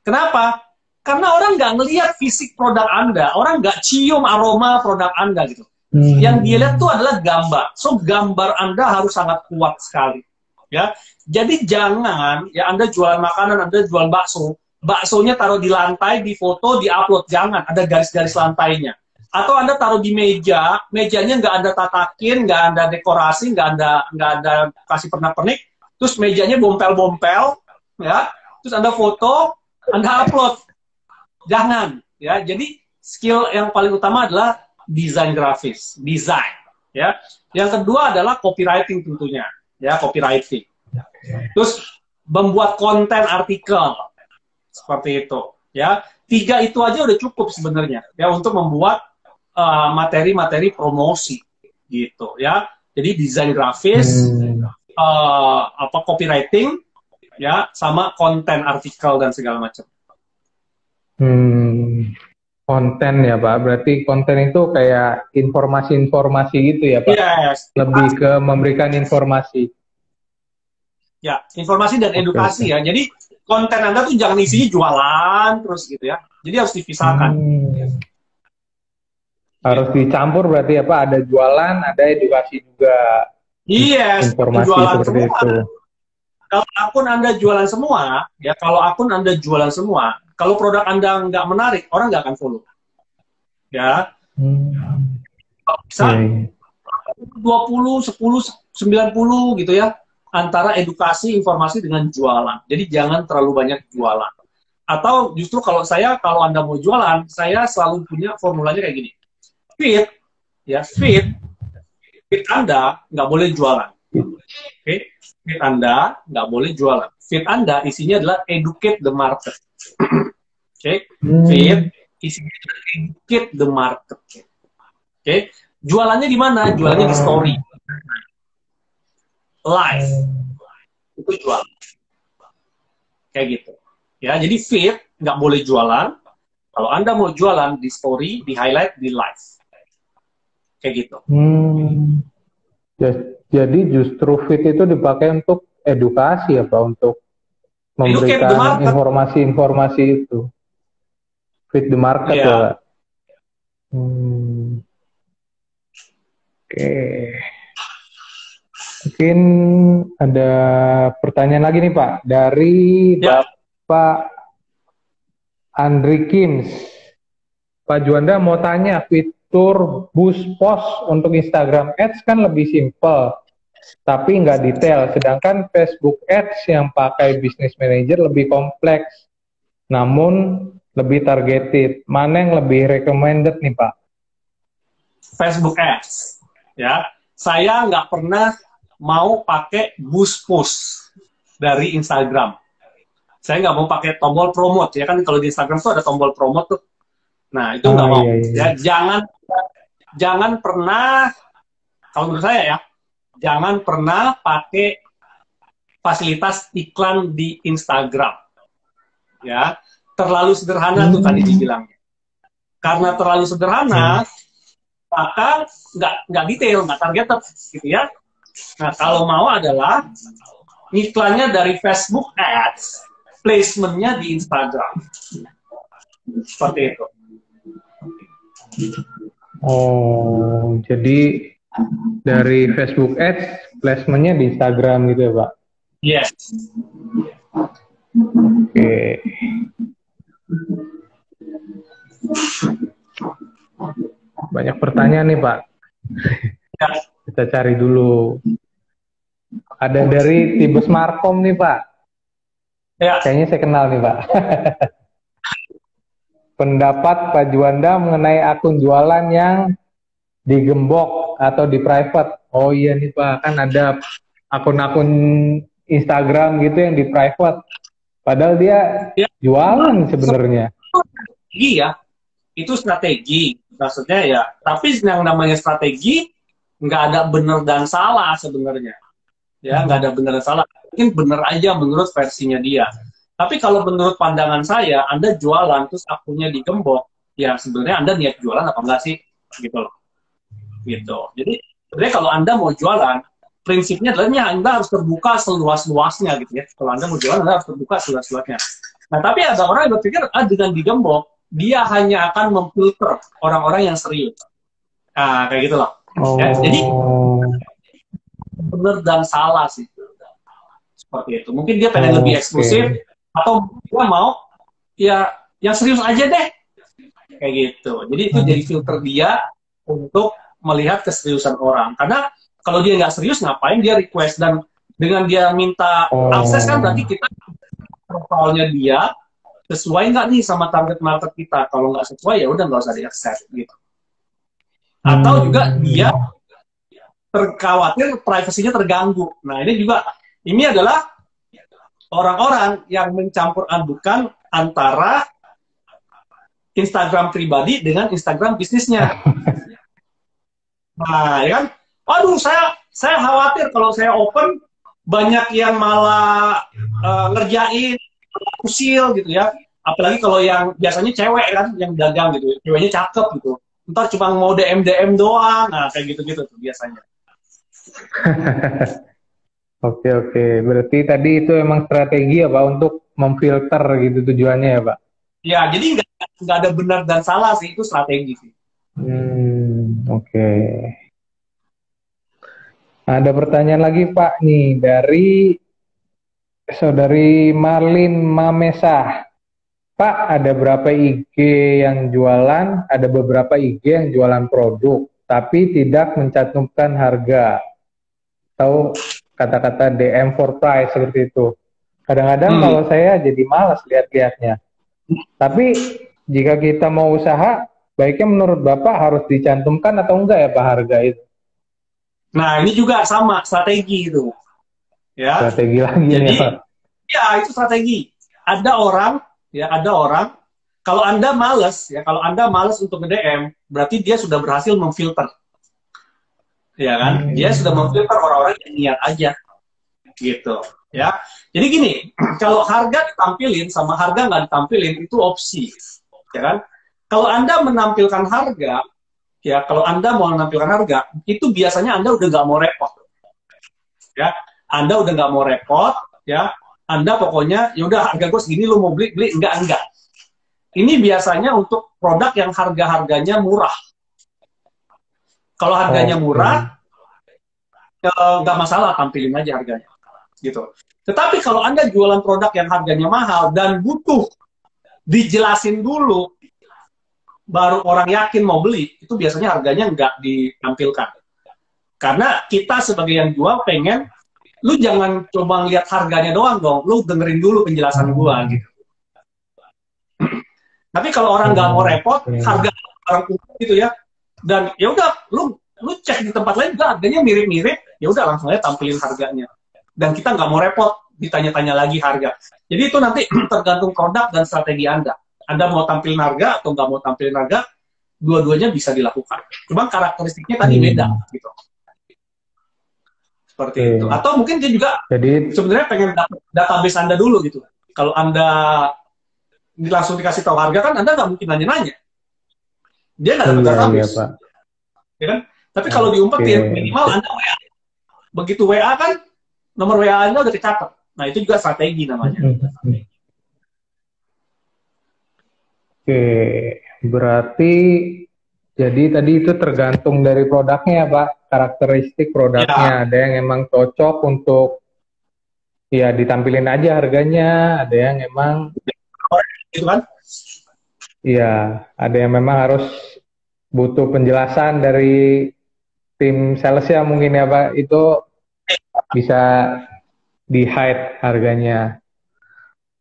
Kenapa? Karena orang nggak ngelihat fisik produk Anda, orang nggak cium aroma produk Anda gitu. Yang dia lihat tuh adalah gambar. So gambar Anda harus sangat kuat sekali. Ya, jadi jangan ya Anda jualan makanan, Anda jual bakso, baksonya taruh di lantai, di foto, di upload, jangan ada garis-garis lantainya. Atau Anda taruh di meja, mejanya nggak Anda tatakin, nggak Anda dekorasi, nggak ada kasih pernak-pernik, terus mejanya bompel-bompel, ya, terus Anda foto, Anda upload. Jangan, ya. Jadi skill yang paling utama adalah desain grafis, desain, ya. Yang kedua adalah copywriting tentunya, ya, copywriting. Terus membuat konten artikel seperti itu, ya. 3 itu aja udah cukup sebenarnya, ya, untuk membuat materi-materi promosi, gitu, ya. Jadi desain grafis, copywriting, ya, sama konten artikel dan segala macam. Konten ya Pak, berarti konten itu kayak informasi-informasi gitu ya Pak? Yes. Lebih ke memberikan informasi. Ya, informasi dan edukasi ya. Jadi konten Anda tuh jangan isinya jualan terus gitu ya. Jadi harus dipisahkan. Harus dicampur berarti ya Pak, ada jualan, ada edukasi juga. Yes, informasi jualan seperti semua. itu. Kalau akun Anda jualan semua, ya kalau akun Anda jualan semua, kalau produk Anda nggak menarik, orang nggak akan follow. Ya. Bisa 20, 10, 90 gitu ya. Antara edukasi, informasi dengan jualan. Jadi jangan terlalu banyak jualan. Atau justru kalau Anda mau jualan, saya selalu punya formulanya kayak gini. Feed Anda nggak boleh jualan. Okay? Feed Anda nggak boleh jualan. Feed Anda isinya adalah educate the market. Okay? Feed isinya adalah educate the market. Okay? Jualannya di mana? Jualannya di story. Live. Itu jualan. Kayak gitu. Ya, jadi feed nggak boleh jualan. Kalau Anda mau jualan di story, di highlight, di live. Kayak gitu. Jadi justru feed itu dipakai untuk edukasi ya Pak, untuk memberikan informasi-informasi itu. Feed the market ya Pak. Oke. Mungkin ada pertanyaan lagi nih Pak, dari Bapak Andri Kins. Pak Juanda mau tanya, fitur boost post untuk Instagram Ads kan lebih simple, tapi nggak detail. Sedangkan Facebook Ads yang pakai Business Manager lebih kompleks, namun lebih targeted. Mana yang lebih recommended nih Pak? Facebook Ads. Ya, saya nggak pernah mau pakai boost post dari Instagram. Saya nggak mau pakai tombol promote, ya kan kalau di Instagram tuh ada tombol promote tuh. Nah, itu nggak mau. Iya. Ya, jangan pernah, kalau menurut saya ya, jangan pernah pakai fasilitas iklan di Instagram. Ya, terlalu sederhana tuh tadi dibilang. Karena terlalu sederhana, maka nggak detail, nggak targeted, gitu ya. Nah, kalau mau adalah iklannya dari Facebook Ads, placementnya di Instagram. Seperti itu. Oh, jadi dari Facebook Ads, placementnya di Instagram gitu ya Pak? Yes. Oke. Banyak pertanyaan nih Pak. Kita cari dulu. Ada dari Tibes Markom nih Pak. Ya. Kayaknya saya kenal nih Pak. Pendapat Pak Juanda mengenai akun jualan yang digembok atau di private. Oh iya nih Pak, kan ada akun-akun Instagram gitu yang di private. Padahal dia jualan sebenarnya. Iya, itu strategi. Maksudnya ya, tapi yang namanya strategi nggak ada benar dan salah sebenarnya. Ya, nggak ada benar dan salah. Mungkin benar aja menurut versinya dia. Tapi kalau menurut pandangan saya, Anda jualan terus akunnya digembok, ya sebenarnya Anda niat jualan apa enggak sih? Gitu loh. gitu. Jadi sebenarnya kalau Anda mau jualan, prinsipnya adalah Anda harus terbuka seluas-luasnya gitu ya. Kalau Anda mau jualan, Anda harus terbuka seluas-luasnya. Nah, tapi ada orang yang berpikir, dengan digembok, dia hanya akan memfilter orang-orang yang serius. Nah, kayak gitu loh. Ya, jadi, benar dan salah sih. Seperti itu. Mungkin dia pengen lebih eksklusif, atau dia mau, ya, yang serius aja deh. Kayak gitu. Jadi itu jadi filter dia untuk melihat keseriusan orang. Karena kalau dia nggak serius, ngapain dia request? Dan dengan dia minta akses kan berarti kita profilnya dia sesuai nggak nih sama target market kita. Kalau nggak sesuai ya udah nggak usah di-accept gitu. Atau juga dia terkhawatir privasinya terganggu. Nah ini adalah orang-orang yang mencampur adukan antara Instagram pribadi dengan Instagram bisnisnya. Nah, ya kan? Aduh, saya khawatir kalau saya open banyak yang malah ngerjain usil gitu ya. Apalagi kalau yang biasanya cewek kan yang dagang gitu, ceweknya cakep gitu. Ntar cuma mau DM doang, nah kayak gitu-gitu tuh biasanya. Oke. Berarti tadi itu emang strategi ya Pak untuk memfilter gitu tujuannya ya Pak? Ya, jadi nggak ada benar dan salah sih, itu strategi sih. Oke. Ada pertanyaan lagi Pak nih dari Saudari Marlin Mamesah. Pak, ada berapa IG yang jualan, ada beberapa IG yang jualan produk, tapi tidak mencantumkan harga. Atau kata-kata DM for price seperti itu. Kadang-kadang kalau saya jadi malas lihat-lihatnya. Tapi jika kita mau usaha, baiknya menurut Bapak harus dicantumkan atau enggak ya Pak harga itu? Nah, ini juga sama strategi itu. Ya. Strategi lagi jadi, nih Pak. Ya, itu strategi. Ada orang kalau Anda males untuk nge-DM, berarti dia sudah berhasil memfilter. Ya kan? Dia sudah memfilter orang-orang yang niat aja. Gitu, ya. Jadi gini, kalau harga ditampilin sama harga nggak ditampilin itu opsi. Ya kan? Kalau Anda menampilkan harga, ya kalau Anda mau menampilkan harga, itu biasanya Anda udah nggak mau repot. Ya, Anda udah nggak mau repot, ya. Anda pokoknya, ya udah harga gue segini, lu mau beli, enggak. Ini biasanya untuk produk yang harga-harganya murah. Kalau harganya murah, nggak masalah, tampilin aja harganya. Gitu. Tetapi kalau Anda jualan produk yang harganya mahal dan butuh dijelasin dulu, baru orang yakin mau beli, itu biasanya harganya nggak ditampilkan. Karena kita sebagai yang jual pengen, lu jangan coba lihat harganya doang dong, lu dengerin dulu penjelasan gua gitu. Tapi kalau orang nggak mau repot, harga orang gitu ya, dan ya udah, lu cek di tempat lain juga harganya mirip-mirip, ya udah langsung aja tampilin harganya. Dan kita nggak mau repot ditanya-tanya lagi harga. Jadi itu nanti tergantung produk dan strategi Anda. Anda mau tampilin harga atau nggak mau tampilin harga, dua-duanya bisa dilakukan. Cuma karakteristiknya tadi beda gitu. Seperti itu. Atau mungkin dia juga sebenarnya pengen database Anda dulu gitu. Kalau Anda langsung dikasih tahu harga kan Anda nggak mungkin nanya-nanya. Dia nggak dapat database. Ya kan? Tapi kalau diumpetin, minimal Anda WA. Begitu WA kan, nomor WA Anda udah kecatat. Nah, itu juga strategi namanya. Oke, berarti jadi tadi itu tergantung dari produknya ya Pak, karakteristik produknya. Ada yang emang cocok untuk ya ditampilin aja harganya, ada yang emang gitu kan? Iya, ada yang memang harus butuh penjelasan dari tim salesnya mungkin ya Pak, itu bisa di-hide harganya.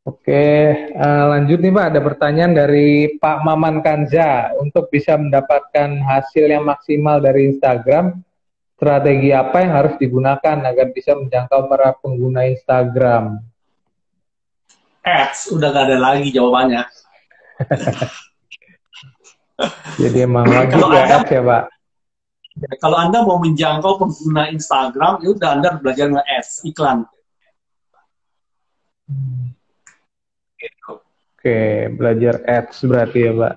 Oke, lanjut nih Pak, ada pertanyaan dari Pak Maman Kanza. Untuk bisa mendapatkan hasil yang maksimal dari Instagram, strategi apa yang harus digunakan agar bisa menjangkau para pengguna Instagram? Ads, udah gak ada lagi jawabannya. Jadi emang wajib ya ads ya Pak? Kalau Anda mau menjangkau pengguna Instagram, ya udah Anda harus belajar nge-ads, iklan. Oke, belajar ads berarti ya Pak.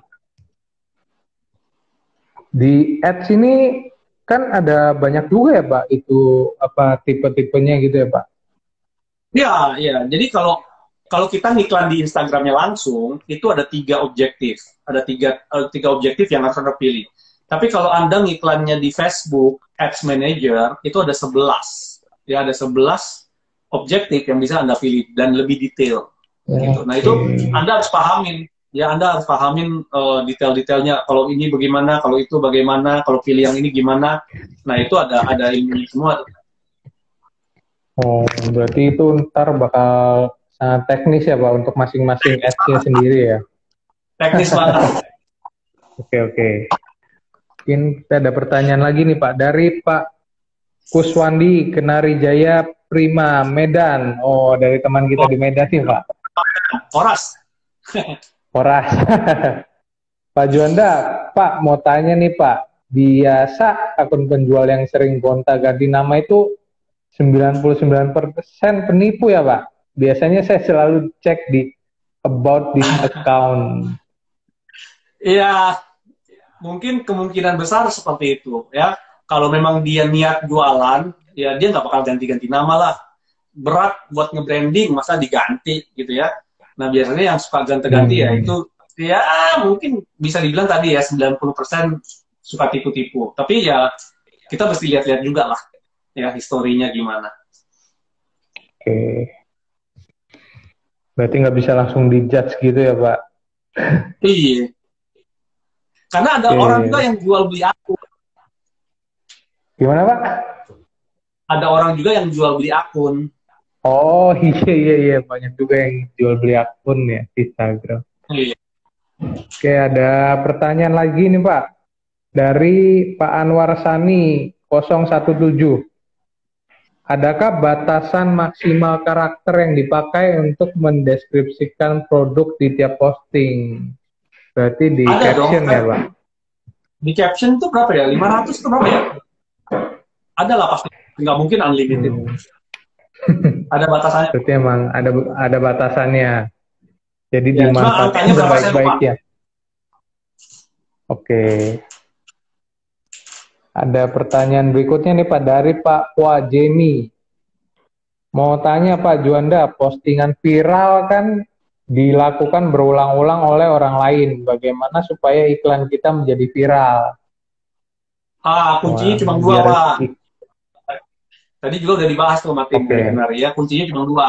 Di ads ini kan ada banyak juga ya Pak itu apa tipe-tipenya gitu ya Pak. Ya, ya. Jadi kalau kalau kita ngiklan di Instagramnya langsung, itu ada tiga objektif. Ada tiga objektif yang harus Anda pilih. Tapi kalau Anda ngiklannya di Facebook, Ads Manager, itu ada 11. Ya, ada 11 objektif yang bisa Anda pilih dan lebih detail. Gitu. Nah, itu Anda harus pahamin. Ya, Anda harus pahamin detail-detailnya. Kalau ini bagaimana, kalau itu bagaimana, kalau pilih yang ini gimana. Nah, itu ada ini semua. Oh, berarti itu ntar bakal sangat teknis ya Pak untuk masing-masing ads-nya sendiri ya. Teknis banget. Oke, oke. Mungkin kita ada pertanyaan lagi nih Pak dari Pak Kuswandi Kenari Jaya Prima Medan. Oh, dari teman kita di Medan nih Pak. Horas. Horas. Pak Juanda, Pak mau tanya nih Pak. Biasa akun penjual yang sering gonta-ganti nama itu 99% penipu ya Pak. Biasanya saya selalu cek di about this account. Iya, mungkin kemungkinan besar seperti itu ya. Kalau memang dia niat jualan, ya dia nggak bakal ganti-ganti nama lah. Berat buat nge-branding, masa diganti gitu ya. Nah biasanya yang suka ganti-ganti ya itu, ya mungkin bisa dibilang tadi ya 90% suka tipu-tipu. Tapi ya kita mesti lihat-lihat juga lah ya historinya gimana. Oke. Berarti nggak bisa langsung dijudge gitu ya Pak? Iya. Karena ada orang juga yang jual beli akun. Gimana Pak? Ada orang juga yang jual beli akun. Oh iya banyak juga yang jual beli akun ya di Instagram. Iya. Oke, ada pertanyaan lagi nih Pak dari Pak Anwar Sani 017. Adakah batasan maksimal karakter yang dipakai untuk mendeskripsikan produk di tiap posting? Berarti di Ada caption dong, ya Pak? Di caption itu berapa ya? 500 itu berapa ya? Ada lah pasti. Nggak mungkin unlimited. Ada batasannya. Berarti emang ada batasannya. Jadi Ya, dimanfaatkan sebaik-baiknya. Oke. Ada pertanyaan berikutnya nih Pak dari Pak Wajeni. Mau tanya Pak Juanda, postingan viral kan dilakukan berulang-ulang oleh orang lain. Bagaimana supaya iklan kita menjadi viral? Kuncinya cuma dua, Pak. Tadi juga udah dibahas tuh Martin, benar ya. Kuncinya cuma dua.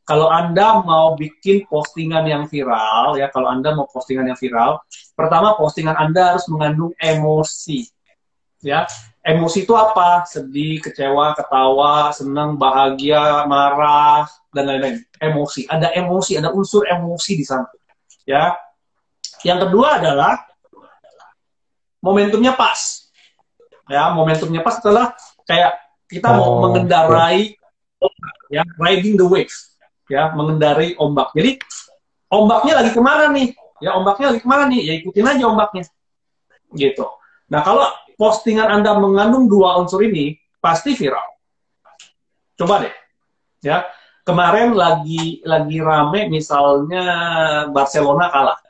Kalau Anda mau bikin postingan yang viral, ya kalau Anda mau postingan yang viral, pertama postingan Anda harus mengandung emosi. Ya, emosi itu apa? Sedih, kecewa, ketawa, senang, bahagia, marah, dan lain-lain. Emosi, ada unsur emosi di sana. Ya, yang kedua adalah momentumnya pas. Ya, momentumnya pas adalah kayak kita mau mengendarai, ya, riding the wave, ya, mengendarai ombak. Jadi ombaknya lagi kemana nih? Ya, ombaknya lagi kemana nih? Ya ikutin aja ombaknya, gitu. Nah, kalau postingan Anda mengandung dua unsur ini, pasti viral. Coba deh. Ya, kemarin lagi rame misalnya Barcelona kalah.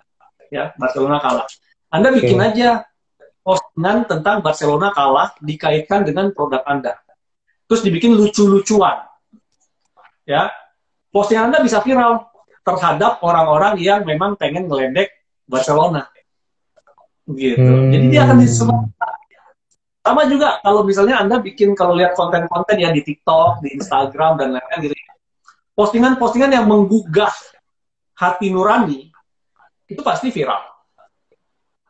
Ya, Barcelona kalah. Anda bikin aja postingan tentang Barcelona kalah dikaitkan dengan produk Anda. Terus dibikin lucu-lucuan. Ya. Postingan Anda bisa viral terhadap orang-orang yang memang pengen ngeledek Barcelona. Gitu. Jadi dia akan disebar. Sama juga kalau misalnya Anda bikin, kalau lihat konten-konten ya di TikTok, di Instagram, dan lain-lain gitu. Postingan-postingan yang menggugah hati nurani, itu pasti viral.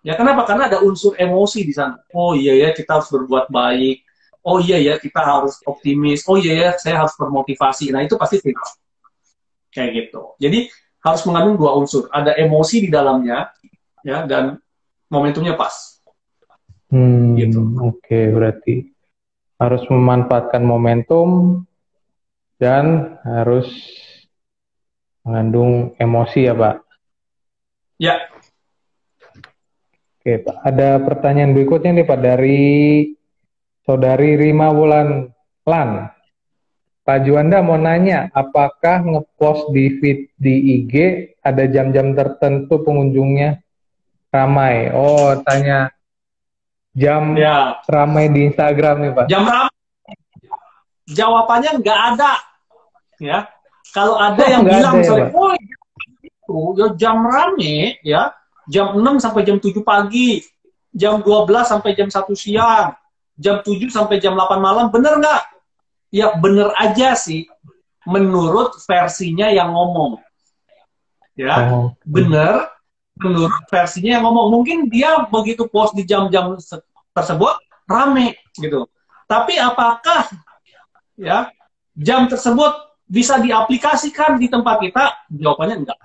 Ya kenapa? Karena ada unsur emosi di sana. Oh iya ya, kita harus berbuat baik. Oh iya ya, kita harus optimis. Oh iya ya, saya harus bermotivasi. Nah itu pasti viral. Kayak gitu. Jadi harus mengandung dua unsur. Ada emosi di dalamnya, ya, dan momentumnya pas. Gitu. Oke, berarti harus memanfaatkan momentum dan harus mengandung emosi ya Pak? Ya. Oke Pak, ada pertanyaan berikutnya nih Pak dari Saudari Rima Wulan Lan. Pak Juanda mau nanya, apakah ngepost di feed di IG ada jam-jam tertentu pengunjungnya ramai? Oh, tanya jam Ya, ramai di Instagram nih Pak? jam ramai. Jawabannya nggak ada. Ya, kalau ada Oh yang nggak ada bilang ya misalnya, Pak? oh itu ya jam rame ya, jam 6 sampai jam 7 pagi, jam 12 sampai jam 1 siang, jam 7 sampai jam 8 malam, bener nggak? Ya bener aja sih, menurut versinya yang ngomong. Ya, Oh, bener, menurut versinya yang ngomong. Mungkin dia begitu post di jam-jam tersebut, rame gitu. Tapi apakah ya jam tersebut bisa diaplikasikan di tempat kita? Jawabannya enggak.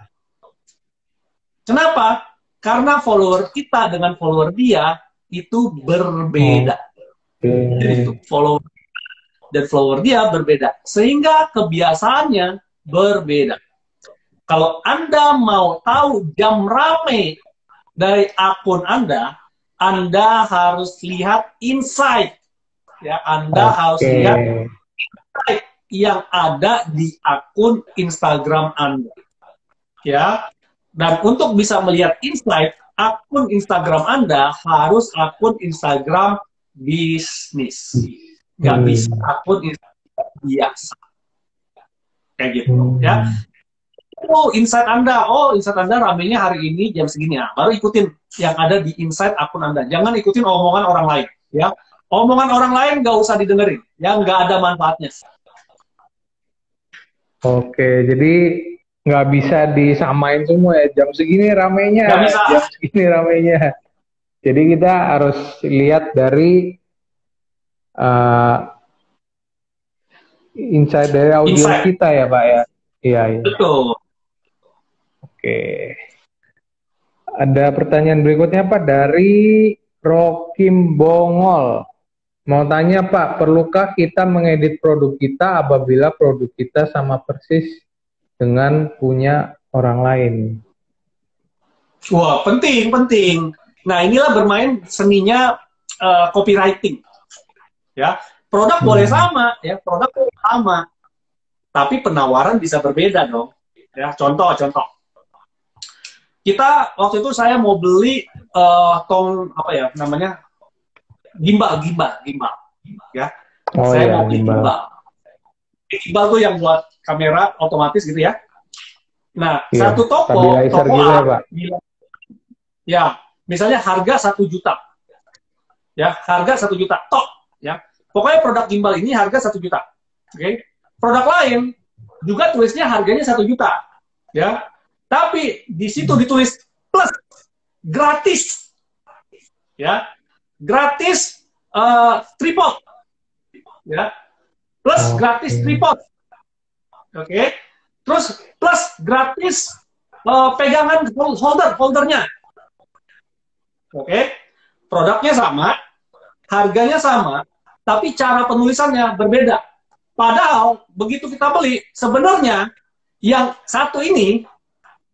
Kenapa? Karena follower kita dengan follower dia itu berbeda. Jadi itu oke. follower dan follower dia berbeda. Sehingga kebiasaannya berbeda. Kalau Anda mau tahu jam rame dari akun Anda harus lihat insight. Ya, Anda harus Oke. lihat yang ada di akun Instagram Anda. Ya, dan untuk bisa melihat insight, akun Instagram Anda harus akun Instagram bisnis. Nggak bisa akun Instagram biasa. Kayak gitu. Ya. Insight Anda ramenya hari ini jam segini. Nah, baru ikutin yang ada di insight akun Anda. Jangan ikutin omongan orang lain. Ya. Omongan orang lain nggak usah didengerin. Ya, nggak ada manfaatnya. Oke, jadi nggak bisa disamain semua ya. Jam segini ramenya, Nggak bisa. jam segini ramenya. Jadi kita harus lihat dari uh, insight dari audiens Insight. kita ya Pak ya. Iya, iya. Betul. Oke. Ada pertanyaan berikutnya Pak dari Rokim Bongol. Mau tanya Pak, perlukah kita mengedit produk kita apabila produk kita sama persis dengan punya orang lain? Wah, penting, penting. Nah, inilah bermain seninya copywriting. Ya, produk boleh sama, ya, produk boleh sama, tapi penawaran bisa berbeda dong. Ya, contoh. Kita waktu itu saya mau beli tong apa ya namanya gimbal, ya. Oh Saya iya, mau beli gimbal. gimbal. Gimbal tuh yang buat kamera otomatis gitu ya. Nah, Iya, satu stabilizer toko gitu ya A, Pak. ya, misalnya harga 1 juta, ya, harga 1 juta, tok, ya. Pokoknya produk gimbal ini harga 1 juta, oke. Okay? Produk lain juga tulisnya harganya 1 juta, ya. Tapi di situ ditulis plus gratis, ya, gratis tripod, ya, plus gratis tripod, oke. Okay? Terus plus gratis pegangan holdernya, oke. Okay? Produknya sama, harganya sama, tapi cara penulisannya berbeda. Padahal begitu kita beli, sebenarnya yang satu ini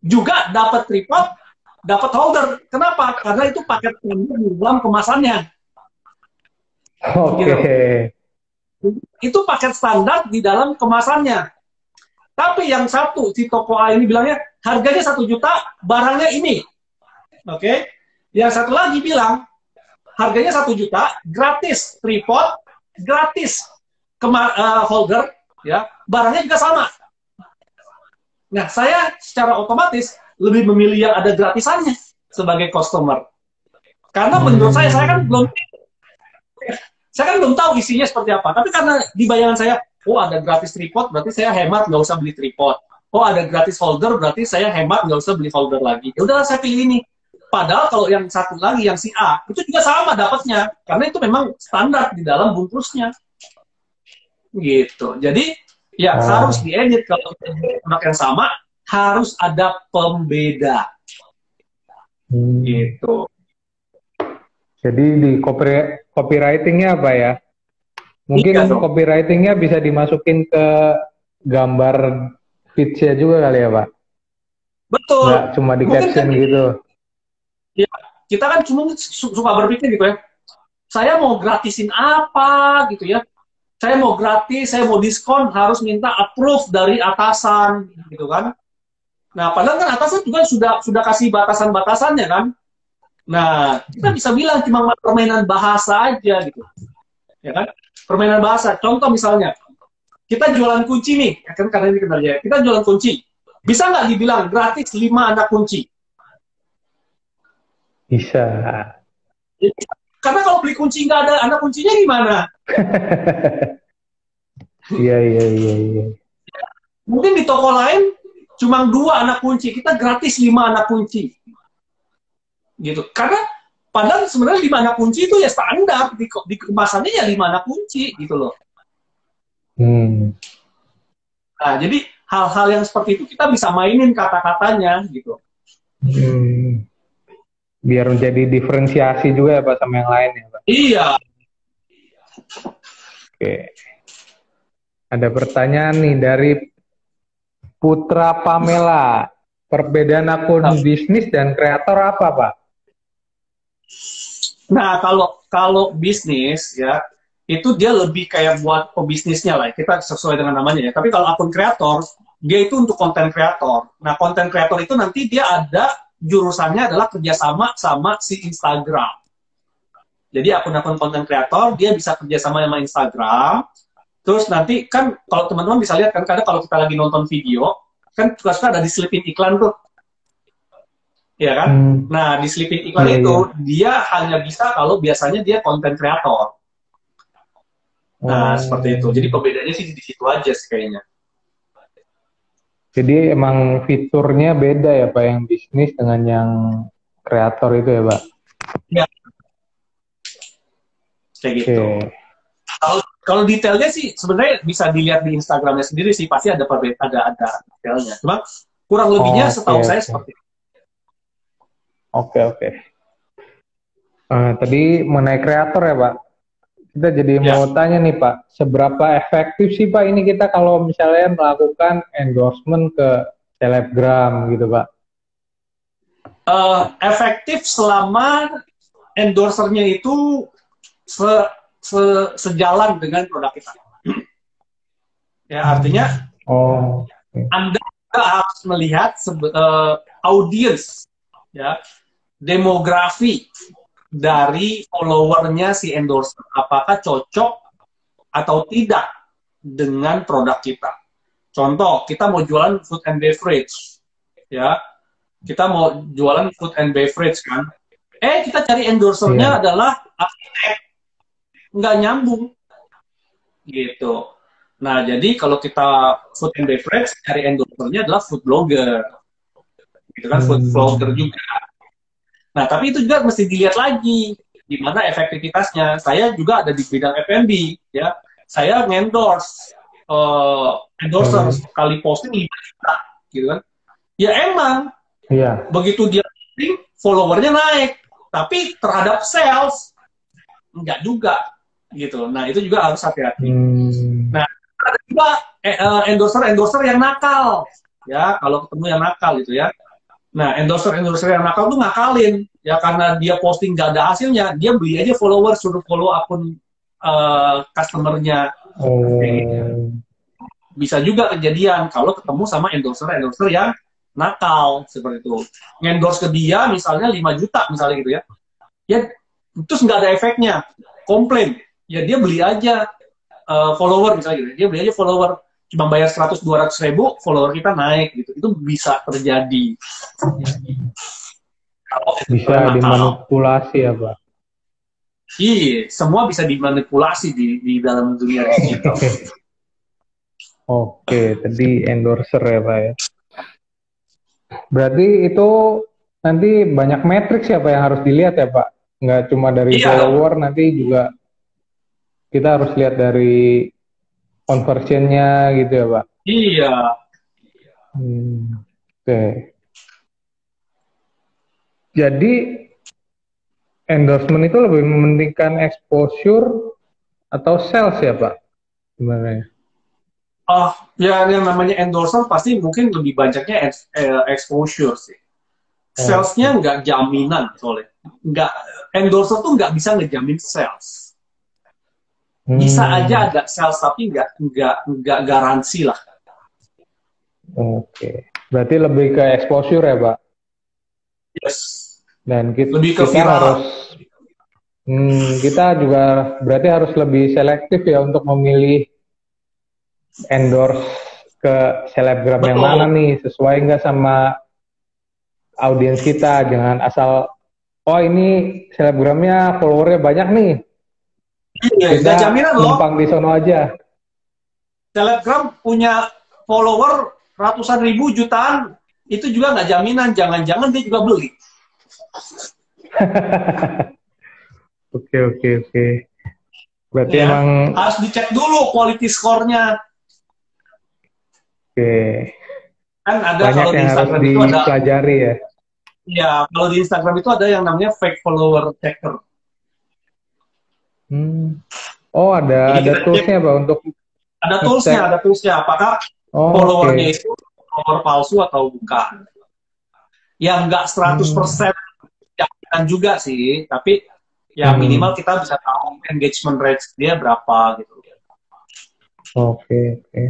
juga dapat tripod, dapat holder. Kenapa? Karena itu paket standar di dalam kemasannya. Oke. Gitu. Itu paket standar di dalam kemasannya. Tapi yang satu, si toko A ini bilangnya harganya 1 juta, barangnya ini. Oke. Yang satu lagi bilang harganya 1 juta, gratis tripod, gratis holder, ya, barangnya juga sama. Nah, saya secara otomatis lebih memilih yang ada gratisannya sebagai customer. Karena menurut saya kan belum tahu isinya seperti apa. Tapi karena di bayangan saya, oh ada gratis tripod, berarti saya hemat nggak usah beli tripod. Oh ada gratis holder, berarti saya hemat nggak usah beli holder lagi. Ya udahlah saya pilih ini. Padahal kalau yang satu lagi, yang si A, itu juga sama dapatnya. Karena itu memang standar di dalam bungkusnya. Gitu. Jadi, ya harus diedit. Kalau produk yang sama, harus ada pembeda. Gitu. Jadi di copywritingnya apa ya? Mungkin Iya, copywritingnya bisa dimasukin ke gambar feeds-nya juga kali ya Pak? betul. Nggak cuma di Mungkin caption kan, gitu. ya, kita kan cuma suka berpikir gitu ya. Saya mau gratisin apa gitu ya. Saya mau gratis, saya mau diskon, harus minta approve dari atasan gitu kan. Nah, padahal kan atasan juga sudah kasih batasan-batasannya kan. Nah, kita bisa bilang cuma permainan bahasa aja gitu, ya kan? Permainan bahasa. Contoh misalnya, kita jualan kunci nih, kan karena ini kenalnya. Kita jualan kunci. Bisa nggak dibilang gratis 5 anak kunci? Bisa. Karena kalau beli kunci nggak ada anak kuncinya gimana? Iya, iya, iya, iya. Mungkin di toko lain cuma 2 anak kunci, kita gratis 5 anak kunci. Gitu. Karena padahal sebenarnya 5 anak kunci itu ya standar, di kemasannya ya 5 anak kunci gitu loh. Nah, jadi hal-hal yang seperti itu kita bisa mainin kata-katanya gitu. Biar menjadi diferensiasi juga ya Pak sama yang lain ya Pak. Iya. Oke. Ada pertanyaan nih dari Putra Pamela. Perbedaan akun bisnis dan kreator apa Pak? Nah, kalau bisnis ya, itu dia lebih kayak buat pebisnisnya lah. Kita sesuai dengan namanya ya. Tapi kalau akun kreator, dia itu untuk konten kreator. Nah, konten kreator itu nanti dia ada jurusannya adalah kerjasama sama si Instagram. Jadi akun-akun konten kreator dia bisa kerjasama sama Instagram. Terus nanti kan kalau teman-teman bisa lihat kan kadang kalau kita lagi nonton video, kan suka-suka ada diselipin iklan tuh. Ya kan? Nah, diselipin iklan itu dia hanya bisa kalau biasanya dia konten kreator. Nah, seperti itu. Jadi perbedaannya sih di situ aja sih kayaknya. Jadi emang fiturnya beda ya Pak yang bisnis dengan yang kreator itu ya Pak? Ya. Kayak gitu. Kalau detailnya sih sebenarnya bisa dilihat di Instagramnya sendiri sih, pasti ada detailnya. Cuma kurang lebihnya setahu saya seperti itu. Oke. Tadi mengenai kreator ya Pak, kita jadi mau tanya nih Pak, seberapa efektif sih Pak ini kita kalau misalnya melakukan endorsement ke selebgram gitu Pak? Efektif selama endorsernya itu sejalan dengan produk kita. Ya artinya Anda harus melihat audiens, ya, demografi dari followernya si endorser, apakah cocok atau tidak dengan produk kita. Contoh, kita mau jualan food and beverage, ya, kita mau jualan food and beverage kan, kita cari endorsernya adalah arsitek, nggak nyambung, gitu. Nah, jadi kalau kita food and beverage, cari endorsernya adalah food blogger, gitu kan, food vlogger juga. Nah, tapi itu juga mesti dilihat lagi gimana efektivitasnya. Saya juga ada di bidang F&B, ya. Saya ngendorse endorser sekali posting 5 juta, gitu kan. Ya emang, begitu dia posting, followernya naik, tapi terhadap sales enggak juga, gitu. Nah, itu juga harus hati-hati. Nah, ada juga endorser yang nakal, ya. Kalau ketemu yang nakal, gitu ya. Nah, endorser yang nakal tuh ngakalin, ya karena dia posting gak ada hasilnya, dia beli aja follower, suruh follow akun customernya. Bisa juga kejadian kalau ketemu sama endorser yang nakal, seperti itu. Ngendorse ke dia misalnya 5 juta, misalnya gitu ya. Ya, terus nggak ada efeknya, komplain. Ya dia beli aja follower, misalnya gitu. Dia beli aja follower, cuma bayar 100-200 ribu, follower kita naik gitu. Itu bisa terjadi. Bisa dimanipulasi ya Pak? Iya, semua bisa dimanipulasi di dalam dunia digital. Oke, tadi endorser ya Pak ya. Berarti itu nanti banyak matriks ya Pak yang harus dilihat ya Pak? Nggak cuma dari follower, nanti juga kita harus lihat dari conversionnya gitu ya Pak? Iya. Oke. Jadi endorsement itu lebih mementingkan exposure atau sales ya Pak? Gimana ya? Ya yang namanya endorser pasti mungkin lebih banyaknya exposure sih. Salesnya nggak jaminan soalnya. Endorser tuh nggak bisa ngejamin sales. Bisa aja ada sales tapi nggak garansi lah. Oke. Berarti lebih ke exposure ya Pak? Yes. Dan Lebih ke kita viral. harus kita juga berarti harus lebih selektif ya untuk memilih endorse ke selebgram yang mana Betul. nih, sesuai nggak sama audiens kita. Jangan asal, oh ini selebgramnya followernya banyak nih, Iya, kita nggak jaminan loh. numpang di sono aja. Telegram punya follower ratusan ribu jutaan, itu juga nggak jaminan. Jangan-jangan dia juga beli. Oke, oke, oke. Berarti Ya, emang harus dicek dulu quality score-nya. oke, Kan ada banyak kalau di yang harus Instagram itu ada, dipelajari ya. ya kalau di Instagram itu ada yang namanya fake follower checker. Hmm. Oh, Jadi ada kita cek, toolsnya Pak untuk ngecek. ada toolsnya. Apakah Oh, followernya oke. itu follower palsu atau bukan? Yang nggak Hmm. 100% jaminan juga sih, tapi ya minimal Hmm. kita bisa tahu engagement rate dia berapa gitu. Oke, oke.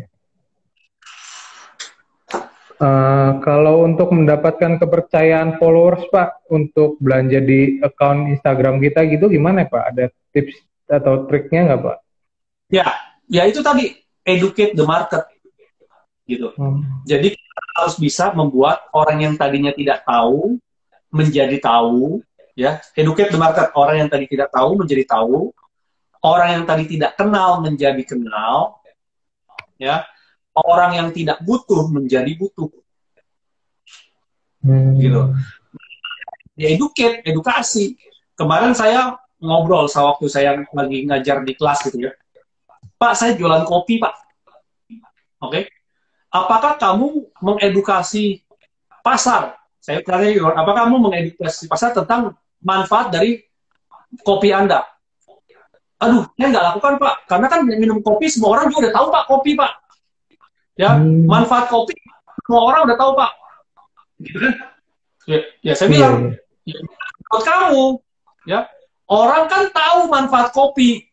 Kalau untuk mendapatkan kepercayaan followers, Pak, untuk belanja di account Instagram kita gitu, gimana ya, Pak? Ada tips atau triknya nggak, Pak? Ya, ya itu tadi educate the market gitu. Hmm. Jadi kita harus bisa membuat orang yang tadinya tidak tahu menjadi tahu, ya. Educate the market, orang yang tadi tidak tahu menjadi tahu, orang yang tadi tidak kenal menjadi kenal, ya. Orang yang tidak butuh menjadi butuh, gitu. Hmm. Ya educate, edukasi. Kemarin saya ngobrol waktu saya lagi ngajar di kelas gitu ya. Pak, saya jualan kopi, Pak. Oke. Okay? Apakah kamu mengedukasi pasar? Saya tanya, apakah kamu mengedukasi pasar tentang manfaat dari kopi Anda? Aduh, saya nggak lakukan, Pak. Karena kan minum kopi, semua orang juga udah tahu, Pak, kopi, Pak. Ya, Hmm. manfaat kopi, semua orang udah tahu, Pak. Gitu kan? Ya saya Iya, bilang, iya. ya, buat kamu, ya, orang kan tahu manfaat kopi.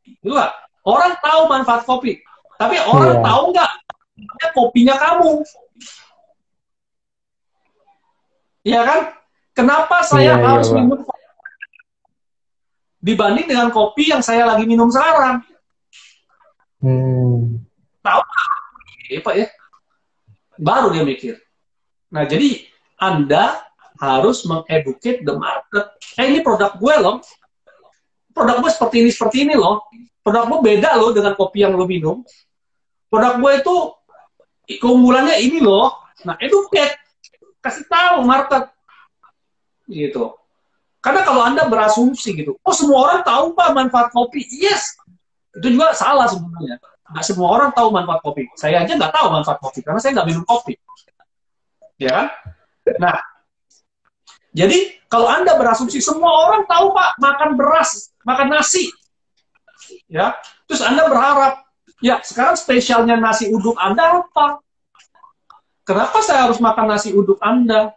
Gitu gak? Orang tahu manfaat kopi. Tapi orang Iya, tahu nggak kopinya kamu? Iya kan? Kenapa saya iya, iya, harus Pak. minum dibanding dengan kopi yang saya lagi minum sekarang? Hmm. Tahu nggak, Pak ya? Baru dia mikir. Nah, jadi Anda harus mengeducate the market. Ini produk gue loh. Produk gue seperti ini loh. Produk gue beda loh dengan kopi yang lo minum. Produk gue itu keunggulannya ini loh. Nah, educate. Kasih tahu market. Gitu. Karena kalau Anda berasumsi gitu, oh semua orang tahu Pak manfaat kopi. Yes, itu juga salah sebenarnya. Nggak semua orang tahu manfaat kopi. Saya aja nggak tahu manfaat kopi, karena saya nggak minum kopi. Ya kan? Nah, jadi kalau Anda berasumsi semua orang tahu Pak makan beras, makan nasi. Ya, terus Anda berharap, ya sekarang spesialnya nasi uduk Anda apa? Kenapa saya harus makan nasi uduk Anda?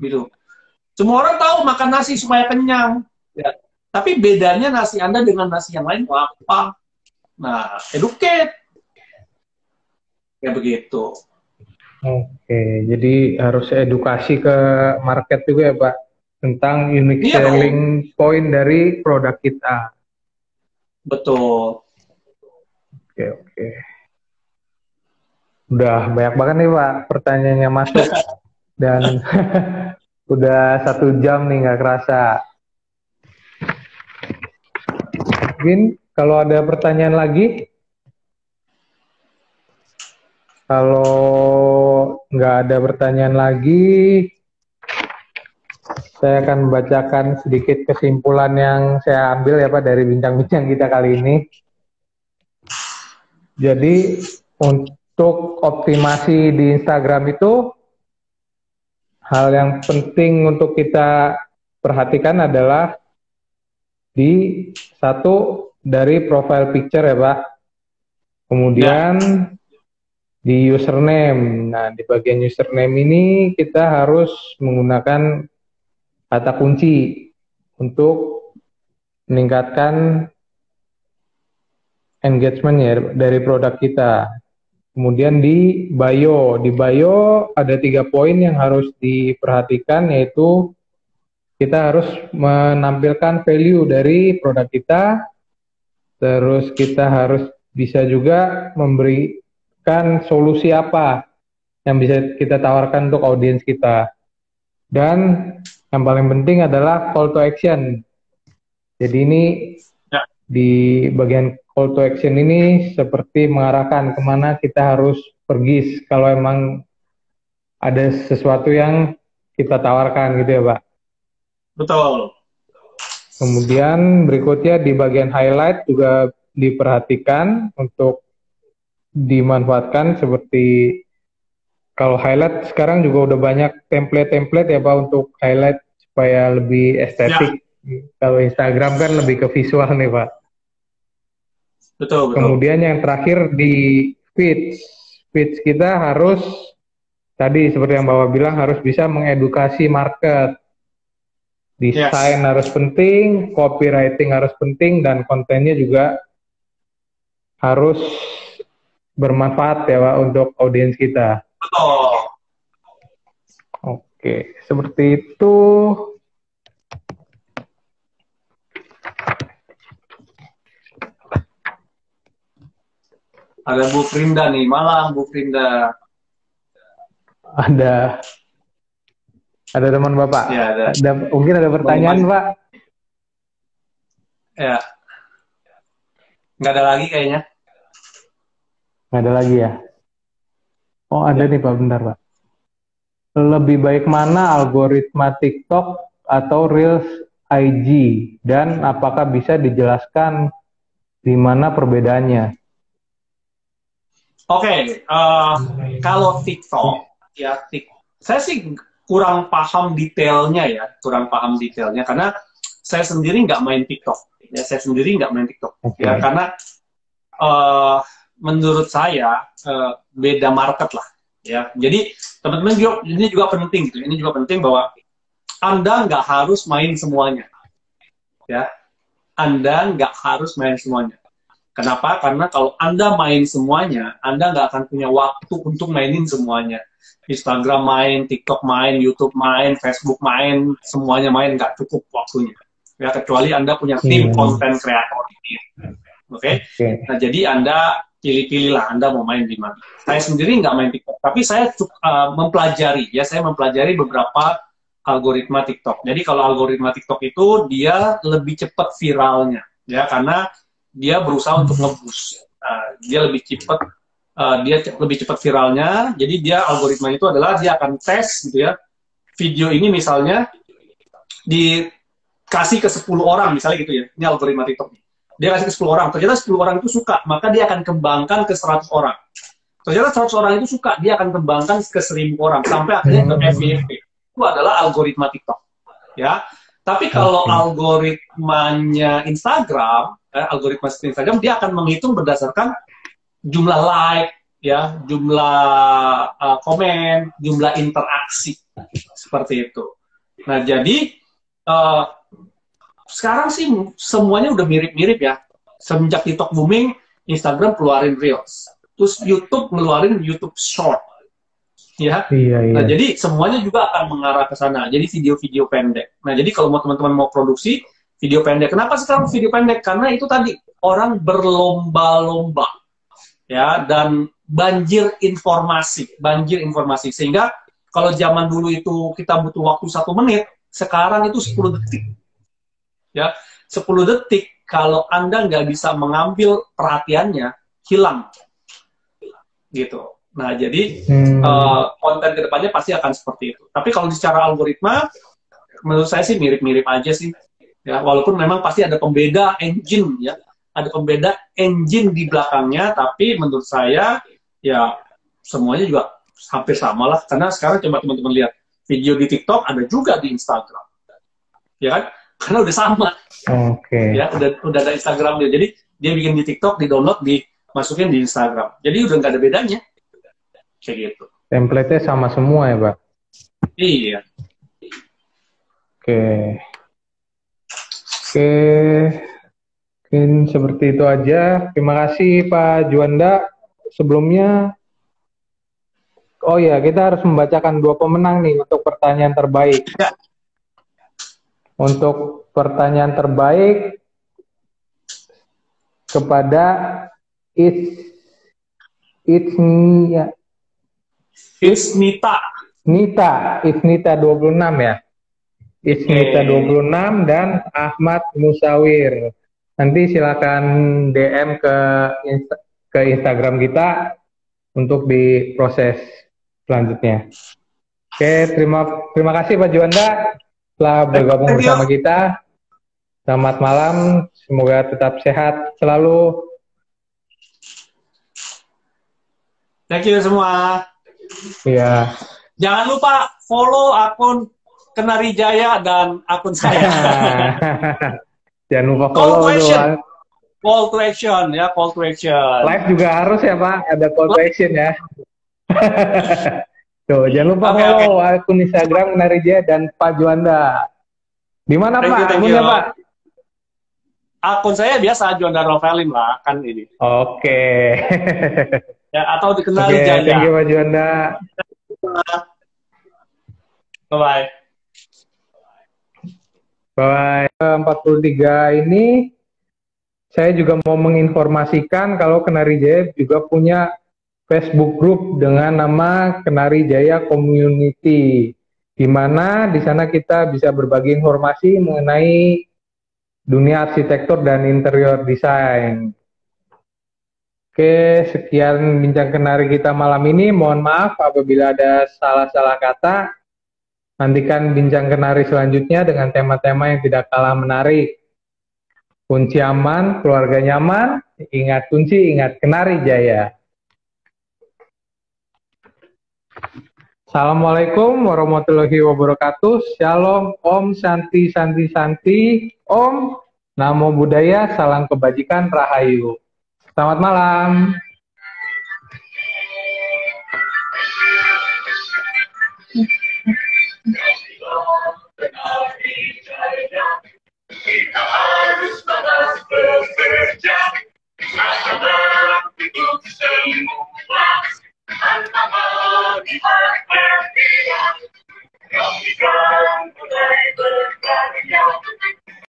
Gitu. Semua orang tahu makan nasi supaya kenyang. Ya. Tapi bedanya nasi Anda dengan nasi yang lain apa? Nah, educate. Ya begitu. Oke, jadi harus edukasi ke market juga ya, Pak, tentang unique Iya dong. selling point dari produk kita. Betul. Oke, oke. Udah banyak banget nih, Pak, pertanyaannya masuk. Dan udah 1 jam nih, nggak kerasa. Mungkin kalau ada pertanyaan lagi, kalau nggak ada pertanyaan lagi, saya akan membacakan sedikit kesimpulan yang saya ambil ya Pak dari bincang-bincang kita kali ini. Jadi untuk optimasi di Instagram itu, hal yang penting untuk kita perhatikan adalah di satu dari profile picture ya Pak. Ya, Kemudian di username. Nah, di bagian username ini kita harus menggunakan kata kunci untuk meningkatkan engagement ya dari produk kita. Kemudian di bio ada 3 poin yang harus diperhatikan, yaitu kita harus menampilkan value dari produk kita, terus kita harus bisa juga memberikan solusi apa yang bisa kita tawarkan untuk audiens kita. Dan yang paling penting adalah call to action. Jadi ini Ya. di bagian call to action ini seperti mengarahkan kemana kita harus pergi kalau emang ada sesuatu yang kita tawarkan gitu ya Pak. Betul. Kemudian berikutnya di bagian highlight juga diperhatikan untuk dimanfaatkan, seperti kalau highlight sekarang juga udah banyak template-template ya Pak untuk highlight supaya lebih estetik. Kalau Instagram kan lebih ke visual nih Pak. Betul. Kemudian yang terakhir di feeds. Feeds kita harus, tadi seperti yang Bapak bilang, harus bisa mengedukasi market. Desain harus penting, copywriting harus penting, dan kontennya juga harus bermanfaat ya Pak untuk audiens kita. Betul. Oke, seperti itu. Ada Bu Frinda nih, malam Bu Frinda. Ada teman Bapak. Ya, Mungkin ada pertanyaan Pak. Ya. Nggak ada lagi kayaknya. Nggak ada lagi ya? Oh ada nih Pak, bentar Pak. Lebih baik mana algoritma TikTok atau Reels IG? Dan apakah bisa dijelaskan di mana perbedaannya? Oke, kalau TikTok, ya saya sih kurang paham detailnya karena saya sendiri nggak main TikTok. Ya, saya sendiri nggak main TikTok. Okay. Ya, karena menurut saya beda market lah. Ya, jadi teman-teman ini juga penting gitu. Ini juga penting bahwa Anda nggak harus main semuanya. Ya, Anda nggak harus main semuanya. Kenapa? Karena kalau Anda main semuanya, Anda nggak akan punya waktu untuk mainin semuanya. Instagram main, TikTok main, YouTube main, Facebook main, semuanya main, nggak cukup waktunya. Ya, kecuali Anda punya tim konten kreator. Oke? Nah, jadi Anda pilih-pilihlah Anda mau main di mana. Saya sendiri nggak main TikTok, tapi saya mempelajari beberapa algoritma TikTok. Jadi kalau algoritma TikTok itu dia lebih cepat viralnya, ya karena dia berusaha untuk nge-boost. Dia lebih cepat viralnya. Jadi dia algoritma itu adalah dia akan tes gitu ya. Video ini misalnya dikasih ke 10 orang misalnya gitu ya. Ini algoritma TikTok. Dia kasih ke 10 orang. Ternyata 10 orang itu suka, maka dia akan kembangkan ke 100 orang. Ternyata 100 orang itu suka, dia akan kembangkan ke 1000 orang sampai akhirnya ke FYP. Itu adalah algoritma TikTok. Ya. Tapi kalau algoritmanya Instagram, dia akan menghitung berdasarkan jumlah like, ya, jumlah komen, jumlah interaksi, seperti itu. Nah, jadi sekarang sih semuanya udah mirip-mirip ya. Semenjak TikTok booming, Instagram keluarin Reels, terus YouTube ngeluarin YouTube Short. Ya, Nah jadi semuanya juga akan mengarah ke sana. Jadi video-video pendek. Nah jadi kalau teman-teman mau produksi video pendek, kenapa sekarang video pendek? Karena itu tadi orang berlomba-lomba, ya, dan banjir informasi, sehingga kalau zaman dulu itu kita butuh waktu 1 menit, sekarang itu 10 detik, ya, 10 detik kalau Anda nggak bisa mengambil perhatiannya, hilang, gitu. Nah, jadi konten kedepannya pasti akan seperti itu. Tapi kalau secara algoritma, menurut saya sih mirip-mirip aja sih. Ya, walaupun memang pasti ada pembeda engine, ya, ada pembeda engine di belakangnya. Tapi menurut saya, ya semuanya juga hampir sama lah. Karena sekarang coba teman-teman lihat video di TikTok ada juga di Instagram, ya kan? Karena udah sama. Ya, udah ada Instagram dia. Jadi dia bikin di TikTok, di download, dimasukin di Instagram. Jadi udah nggak ada bedanya. Kayak gitu. Template-nya sama semua ya, Pak? Iya. Oke, mungkin seperti itu aja. Terima kasih Pak Juanda. Sebelumnya, oh ya, kita harus membacakan 2 pemenang nih untuk pertanyaan terbaik. Ya. Untuk pertanyaan terbaik kepada It's Nia. It's Nita. It's Nita 26 ya. It's Nita 26 dan Ahmad Musawir. Nanti silakan DM ke Instagram kita untuk diproses selanjutnya. Oke, terima kasih Pak Juanda telah bergabung bersama kita. Selamat malam, semoga tetap sehat selalu. Thank you semua. Iya. Jangan lupa follow akun Kenari Jaya dan akun saya. Jangan lupa follow doang. Call to action ya, call to action. Live juga harus ya Pak, ada call to action ya. Tuh, jangan lupa follow akun Instagram Kenari Jaya dan Pak Juanda. Di mana Pak akunnya Pak? Akun saya biasa Juanda Rovelin lah, kan ini. Oke. Ya, atau dikenal Jaya. Thank you Pak Juanda. Bye-bye. Bye. 43 ini saya juga mau menginformasikan kalau Kenari Jaya juga punya Facebook group dengan nama Kenari Jaya Community, di mana di sana kita bisa berbagi informasi mengenai dunia arsitektur dan interior desain. Oke, sekian bincang kenari kita malam ini. Mohon maaf apabila ada salah-salah kata. Nantikan bincang kenari selanjutnya dengan tema-tema yang tidak kalah menarik. Kunci aman, keluarga nyaman, ingat kunci, ingat Kenari Jaya. Assalamualaikum warahmatullahi wabarakatuh. Shalom, Om Santi Santi Santi, Om Namo Buddhaya, salam kebajikan, Rahayu. Selamat malam. Kita harus